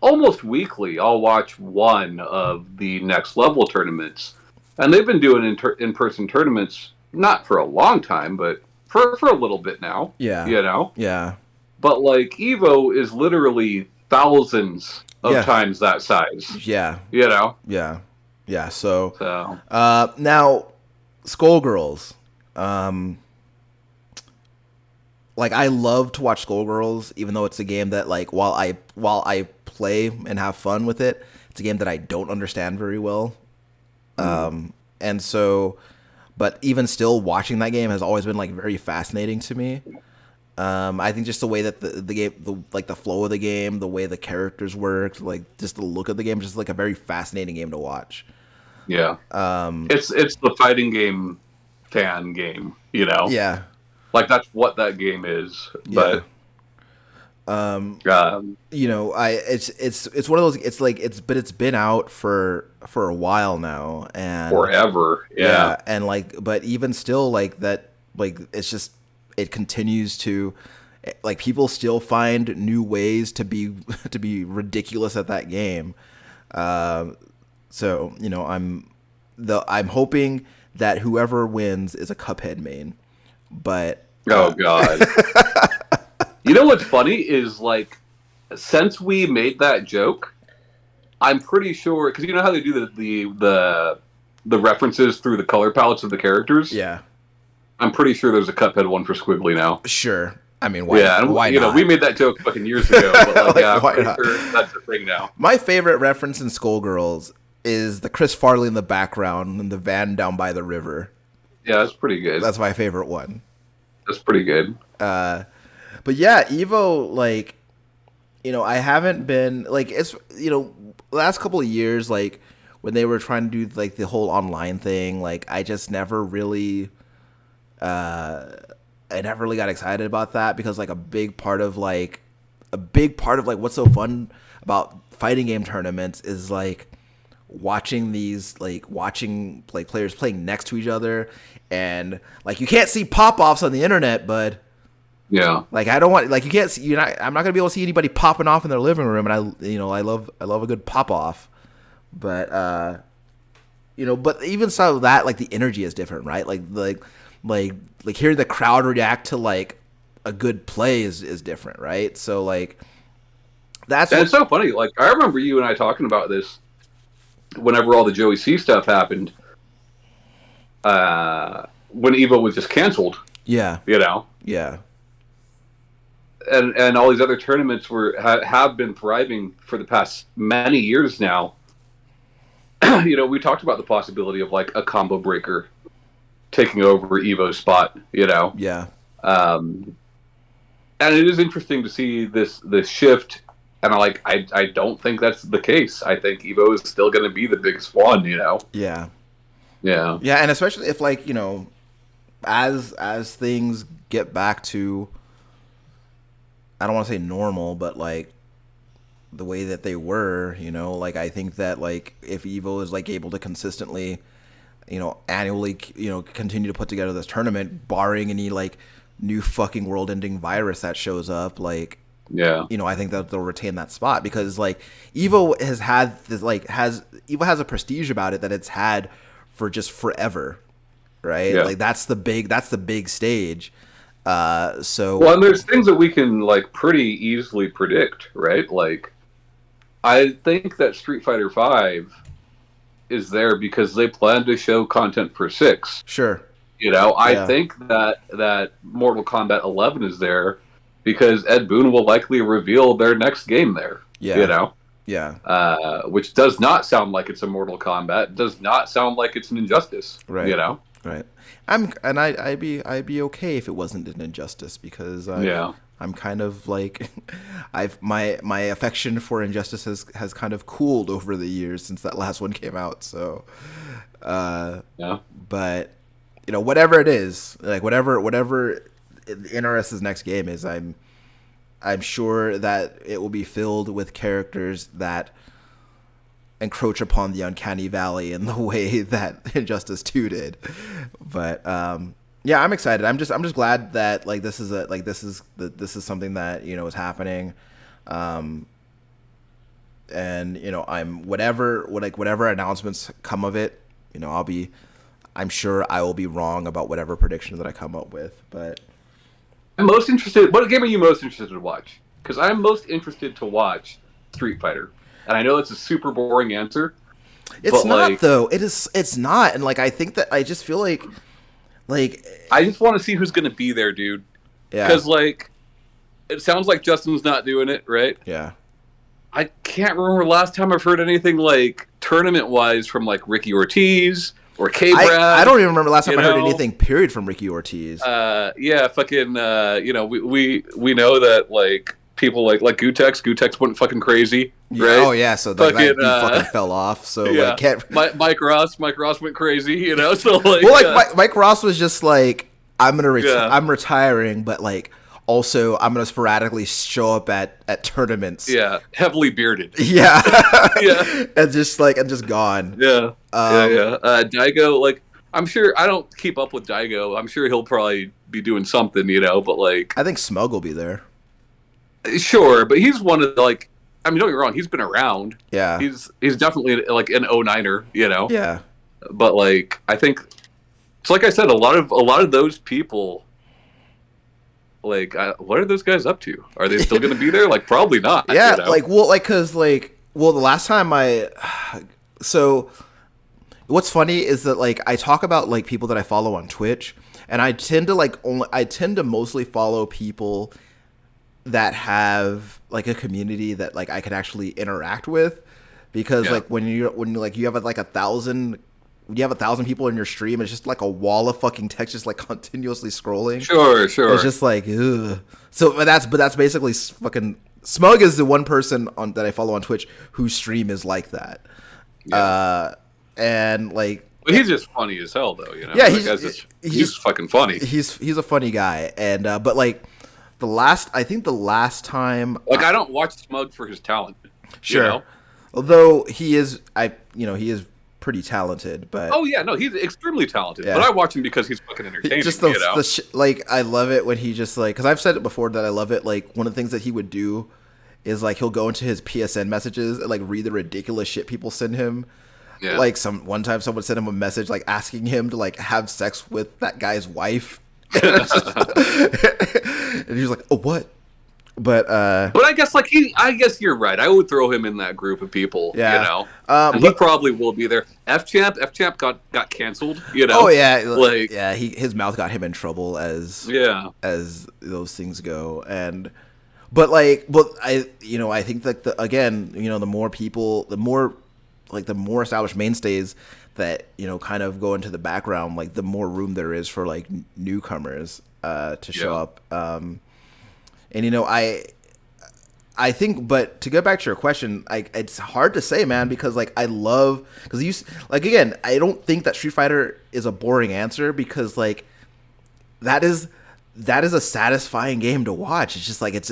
almost weekly. I'll watch one of the next level tournaments, and they've been doing in person tournaments not for a long time, but for a little bit now. Yeah, You know, yeah, but like Evo is literally thousands of yeah, times that size. yeah, You know, yeah, yeah. So so now, Skullgirls. Um, like I love to watch Skullgirls, even though it's a game that like while I play and have fun with it, it's a game that I don't understand very well. And so, but even still, watching that game has always been like very fascinating to me. I think just the way that the game, like the flow of the game, the way the characters work, like just the look of the game, just like a very fascinating game to watch. yeah, it's the fighting game fan game. You know, Yeah, like that's what that game is. yeah. But um, You know, it's one of those. It's like it's been out for a while now, and forever, yeah, yeah. and like, but even still, like that, like it's just it continues to, like people still find new ways to be to be ridiculous at that game. So you know, I'm hoping that whoever wins is a Cuphead main, but Oh God. You know what's funny is like since we made that joke, I'm pretty sure because you know how they do the references through the color palettes of the characters. yeah, I'm pretty sure there's a Cuphead one for Squiggly now. sure. I mean, why? Yeah, and why you not? know we made that joke fucking years ago, but like, Like, yeah, I'm why pretty not? sure that's the thing now. My favorite reference in Skullgirls is the Chris Farley in the background and the van down by the river. Yeah, that's pretty good. That's my favorite one. That's pretty good. But yeah, Evo, like, you know, I haven't been like it's you know, last couple of years, like when they were trying to do like the whole online thing, like I just never really I never really got excited about that because like a big part of like what's so fun about fighting game tournaments is like watching like players playing next to each other, and like you can't see pop-offs on the internet, but Yeah. like I don't want like you can't see I'm not gonna be able to see anybody popping off in their living room, and I love a good pop off, but you know, but even so that like the energy is different, right? Like hearing the crowd react to like a good play is different, right? So like that's And what it's so funny. Like I remember you and I talking about this whenever all the Joey C stuff happened. When Evo was just canceled, yeah, you know, yeah, and all these other tournaments have been thriving for the past many years now. You know, we talked about the possibility of like a combo breaker taking over Evo's spot. You know, yeah, and it is interesting to see this shift. And I don't think that's the case. I think Evo is still going to be the biggest one. You know, yeah. yeah, Yeah, and especially if like, you know, as things get back to I don't want to say normal, but like the way that they were, you know, like I think that like if Evo is like able to consistently, you know, annually, you know, continue to put together this tournament, barring any like new fucking world-ending virus that shows up, like yeah. you know, I think that they'll retain that spot because like Evo has had this Evo has a prestige about it that it's had for just forever, right? Yeah. Like that's the big stage. So Well, and there's things that we can like pretty easily predict, right? Like, I think that Street Fighter V is there because they plan to show content for 6. sure, You know, I Yeah. think that Mortal Kombat 11 is there because Ed Boon will likely reveal their next game there. Yeah. You know, yeah, which does not sound like it's a Mortal Kombat. Does not sound like it's an Injustice. Right. You know. right. I'd be okay if it wasn't an injustice because Yeah. I'm kind of like my affection for Injustice has kind of cooled over the years since that last one came out. So, Yeah. but you know, whatever it is, like whatever NRS's next game is, I'm sure that it will be filled with characters that encroach upon the uncanny valley in the way that Injustice 2 did. But yeah, I'm excited. I'm just glad that like this is something that, you know, is happening. And you know, whatever announcements come of it, you know, I'm sure I will be wrong about whatever prediction that I come up with. But I'm most interested. What game are you most interested to watch? Because I'm most interested to watch Street Fighter, and I know that's a super boring answer. It's not, like, though. It's not, and like I think that I just feel like I just want to see who's going to be there, dude. Yeah. Because like it sounds like Justin's not doing it, right? Yeah. I can't remember last time I've heard anything like tournament wise from like Ricky Ortiz or K-Brad. I don't even remember last time I heard anything period from Ricky Ortiz. Yeah, fucking you know, we know that like people like Gutex went fucking crazy, right? Oh yeah, so like, he fucking fell off. So yeah. like can't Mike Ross went crazy, you know. So like, well, like Mike Ross was just like, I'm retiring, but like also I'm gonna sporadically show up at tournaments. Yeah, heavily bearded. Yeah, yeah, and just gone. Yeah, Daigo, like I'm sure I don't keep up with Daigo. I'm sure he'll probably be doing something, you know. But like, I think Smug will be there. Sure, but he's one of the, like, I mean, don't get me wrong, he's been around. Yeah. He's definitely like an 09er, you know. Yeah. But like I think it's like I said, a lot of those people, like what are those guys up to? Are they still going to be there? Like probably not. Yeah, you know? the last time so what's funny is that like I talk about like people that I follow on Twitch, and I tend to mostly follow people that have like a community that like I can actually interact with, because like when you have like 1,000 people in your stream, it's just like a wall of fucking text just like continuously scrolling. Sure. It's just like, ugh. So but that's basically fucking Smug is the one person that I follow on Twitch whose stream is like that. Yeah. And like, but he's just funny as hell though, you know. Yeah, he's fucking funny. He's a funny guy, and but like the last time, like I don't watch Smug for his talent. Sure. You know? Although he is pretty talented, but oh yeah, no, he's extremely talented. Yeah. But I watch him because he's fucking entertaining. Just like I love it when he just like, because I've said it before that I love it. Like one of the things that he would do is like he'll go into his PSN messages and like read the ridiculous shit people send him. Yeah. Like one time someone sent him a message like asking him to like have sex with that guy's wife. And he was like, "Oh, what?" But I guess I guess you're right. I would throw him in that group of people. Yeah. You know, and he probably will be there. F Champ got canceled. You know. Oh yeah, like yeah. His mouth got him in trouble as those things go. And but I think that the more established mainstays that kind of go into the background, like the more room there is for like newcomers to show up. And I think, but to go back to your question, it's hard to say, man, because like I don't think that Street Fighter is a boring answer, because like that is a satisfying game to watch. It's just like it's.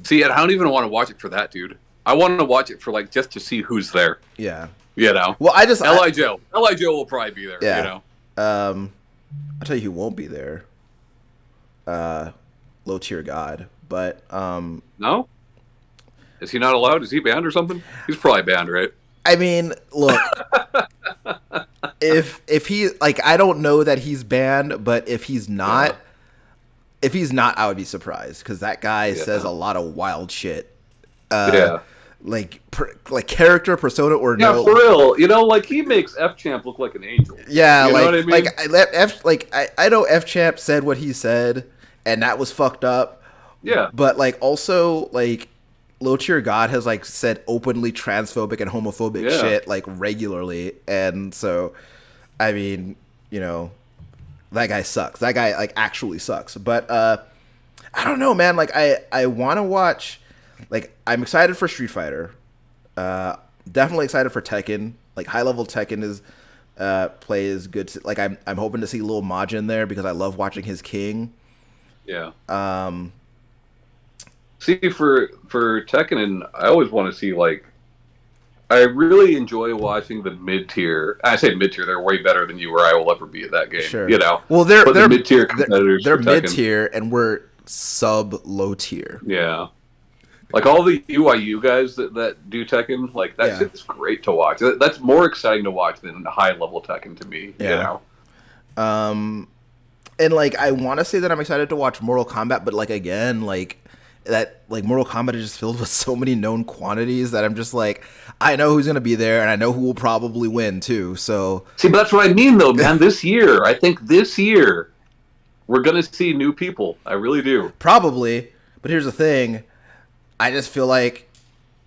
See, I don't even want to watch it for that, dude. I want to watch it for like just to see who's there. Yeah. You know. Well, L.I. Joe will probably be there. Yeah. You know. I'll tell you who won't be there. Low Tier God, but no. Is he not allowed? Is he banned or something? He's probably banned, right? I mean, look, if he like, I don't know that he's banned, but if he's not, I would be surprised, because that guy says a lot of wild shit. Like character, persona, or no. Yeah, for real. You know, like he makes F Champ look like an angel. Yeah, you know what I mean? I know F Champ said what he said, and that was fucked up. Yeah. But like also like Low Tier God has like said openly transphobic and homophobic shit like regularly, and so I mean, that guy sucks. That guy like actually sucks. But I don't know, man. Like I want to watch. Like I'm excited for Street Fighter. Definitely excited for Tekken. Like high level Tekken is play is good. Like I'm hoping to see Lil Majin there, because I love watching his King. Yeah. See, for Tekken, and I always want to see like I really enjoy watching the mid tier. I say mid tier; they're way better than you or I will ever be at that game. Sure. You know. Well, But the mid tier competitors, they're for mid Tekken, tier, and we're sub low tier. yeah. Like all the UIU guys that do Tekken, like that's Yeah. just great to watch. That's more exciting to watch than high level Tekken to me. Yeah. You know. And like I want to say that I'm excited to watch Mortal Kombat, but like again, like that, like Mortal Kombat is just filled with so many known quantities that I'm just like, I know who's gonna be there, and I know who will probably win too. So See, but that's what I mean, though, man. This year, I think this year we're gonna see new people. I really do. probably, but here's the thing, I just feel like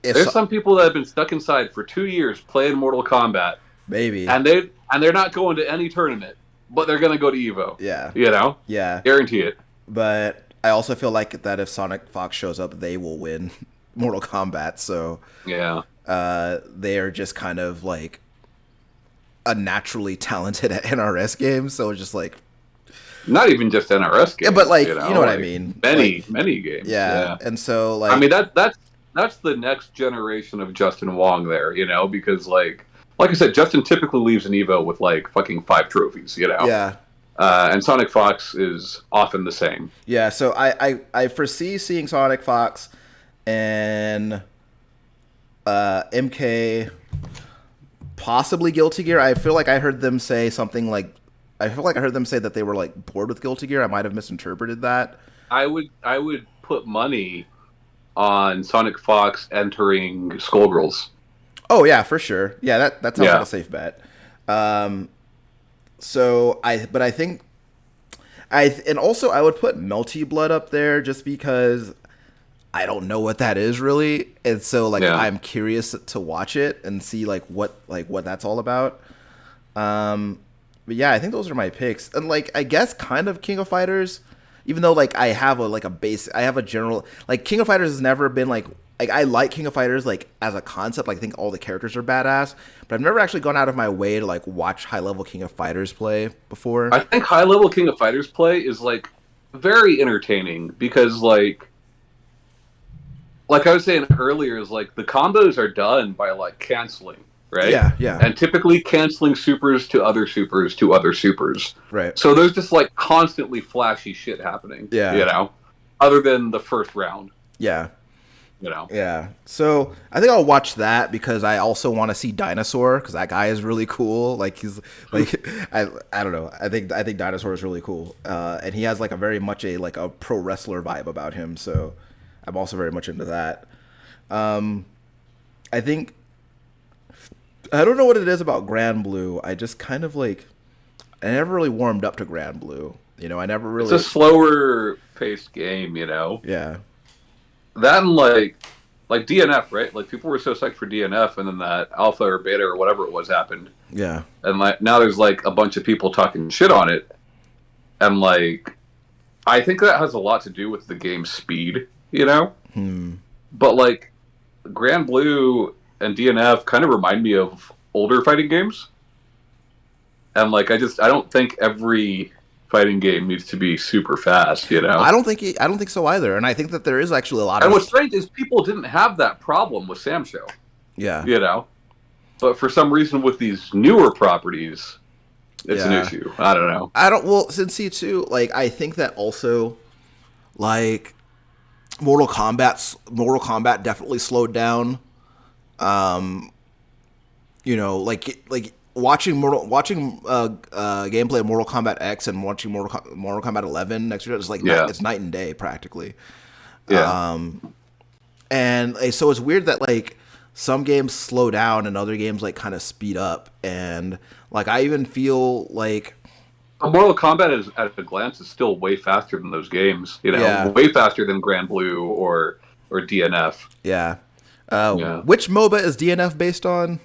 if There's some people that have been stuck inside for 2 years playing Mortal Kombat, maybe, and they're not going to any tournament, but they're gonna go to Evo. yeah, You know, yeah, guarantee it. but I also feel like that if Sonic Fox shows up, they will win Mortal Kombat. So Yeah. they are just kind of like a naturally talented at NRS games. So it's just like, Not even just NRS games. yeah, but like, you know what I like mean? Many, Like, many games. yeah. And so like, I mean that's the next generation of Justin Wong there, you know, because like I said, Justin typically leaves an Evo with like fucking 5 trophies, you know. yeah, And Sonic Fox is often the same. yeah. So I foresee seeing Sonic Fox and MK, possibly Guilty Gear. I feel like I heard them say something like, I feel like I heard them say that they were like bored with Guilty Gear. I might have misinterpreted that. I would put money on Sonic Fox entering Skullgirls. Oh yeah, for sure. Yeah, that sounds Yeah. like a safe bet. But I think and also I would put Melty Blood up there just because I don't know what that is really, and so like Yeah. I'm curious to watch it and see like what that's all about. But yeah, I think those are my picks, and like I guess kind of King of Fighters, even though like I have a general, like King of Fighters has never been like I like King of Fighters like as a concept. Like I think all the characters are badass, but I've never actually gone out of my way to like watch high level King of Fighters play before. I think high level King of Fighters play is like very entertaining because like I was saying earlier, is like the combos are done by like canceling, right? Yeah, yeah. And typically canceling supers to other supers to other supers. Right. So there's just like constantly flashy shit happening. Yeah. You know? Other than the first round, Yeah. you know. Yeah. So I think I'll watch that because I also want to see Dinosaur because that guy is really cool. Like he's like I don't know. I think Dinosaur is really cool. And he has like a very much a like a pro wrestler vibe about him. So I'm also very much into that. I think I don't know what it is about Grand Blue. I just kind of like I never really warmed up to Grand Blue. You know, I never really. It's a slower paced game, you know. Yeah. That and like DNF, right? Like people were so psyched for DNF, and then that alpha or beta or whatever it was happened, Yeah. and like now there's like a bunch of people talking shit on it, and like I think that has a lot to do with the game's speed, you know. But like Grand Blue and DNF kind of remind me of older fighting games, and like I don't think every fighting game needs to be super fast, you know. I don't think so either, and I think that there is actually a lot And of. what's strange is people didn't have that problem with Sam Show, Yeah. you know. But for some reason, with these newer properties, it's an Yeah. issue. I don't know. Well, since C2, like I think that also, like Mortal Kombat definitely slowed down. You know, like watching gameplay of Mortal Kombat X and watching Mortal Kombat 11 next year is like Yeah. it's night and day practically. Yeah. And so it's weird that like some games slow down and other games like kind of speed up, and like I even feel like Mortal Kombat is, at a glance, is still way faster than those games. You know, Yeah. way faster than Grand Blue or DNF. yeah. Yeah. Which MOBA is DNF based on?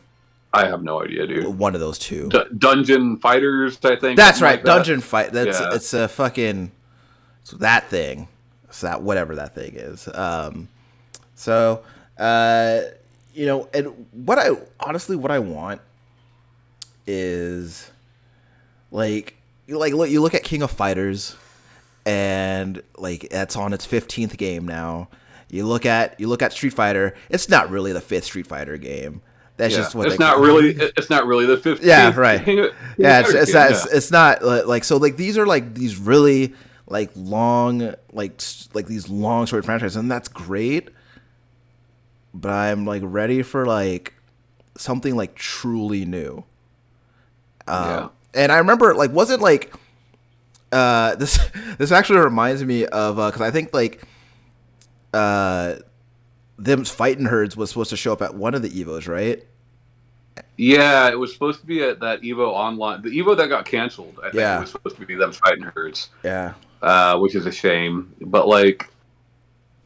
I have no idea, dude. One of those two. Dungeon Fighters, I think. That's something right, like that. Dungeon Fight. That's Yeah. it's a fucking it's that thing. It's that whatever that thing is. You know, and what I want is like you look at King of Fighters, and like that's on its 15th game now. You look at Street Fighter. It's not really the 5th Street Fighter game, That's just what it's not really. It's not really the 15th. Yeah, right. Yeah, it's not like so. Like these are like these really like long like these long short franchises, and that's great. But I'm like ready for like something like truly new. And I remember like wasn't like this actually reminds me of because I think like them fighting herds was supposed to show up at one of the Evos, right? Yeah, it was supposed to be at that Evo online. The Evo that got canceled, I think it was supposed to be them fighting herds. Yeah. Which is a shame. But like,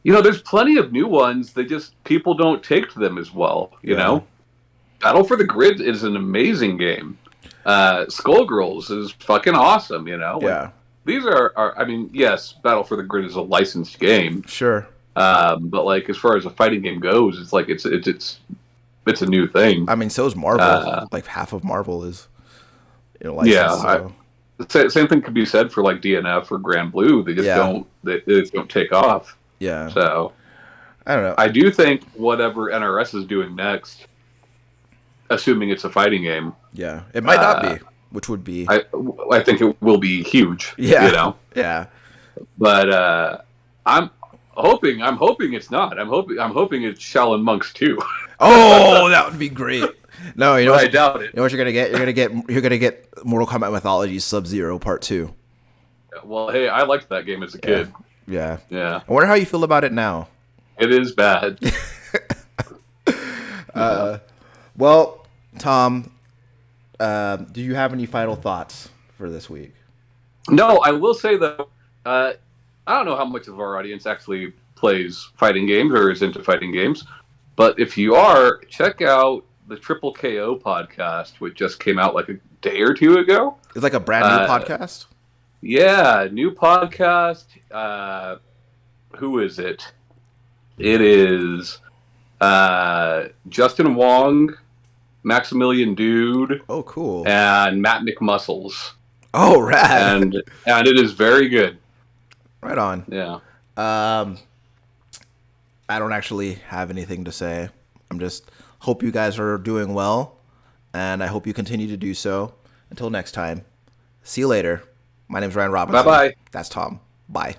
there's plenty of new ones. They just people don't take to them as well. You know, Battle for the Grid is an amazing game. Skullgirls is fucking awesome. These are. I mean, yes, Battle for the Grid is a licensed game. Sure. But like as far as a fighting game goes, it's like it's a new thing. I mean, so is Marvel. Like half of Marvel is, licensed. Same thing could be said for like DNF or Grand Blue. They just don't. They just don't take off. Yeah. So I don't know. I do think whatever NRS is doing next, assuming it's a fighting game. Yeah, it might not be, which would be. I think it will be huge. Yeah. Yeah. But I'm hoping it's not. I'm hoping it's Shaolin Monks 2. Oh, that would be great. No, I doubt it. You know what you're gonna get? You're gonna get Mortal Kombat Mythology Sub-Zero Part 2. Well, hey, I liked that game as a kid. Yeah. Yeah. I wonder how you feel about it now. It is bad. Well, Tom, do you have any final thoughts for this week? No, I will say though, I don't know how much of our audience actually plays fighting games or is into fighting games, but if you are, check out the Triple KO podcast, which just came out like a day or two ago. It's like a brand new podcast? Yeah, new podcast. Who is it? It is Justin Wong, Maximilian Dude. Oh, cool. And Matt McMuscles. Oh, rad. And it is very good. Right on. Yeah. I don't actually have anything to say. I'm just hope you guys are doing well, and I hope you continue to do so. Until next time, see you later. My name's Ryan Robinson. Bye-bye. That's Tom. Bye.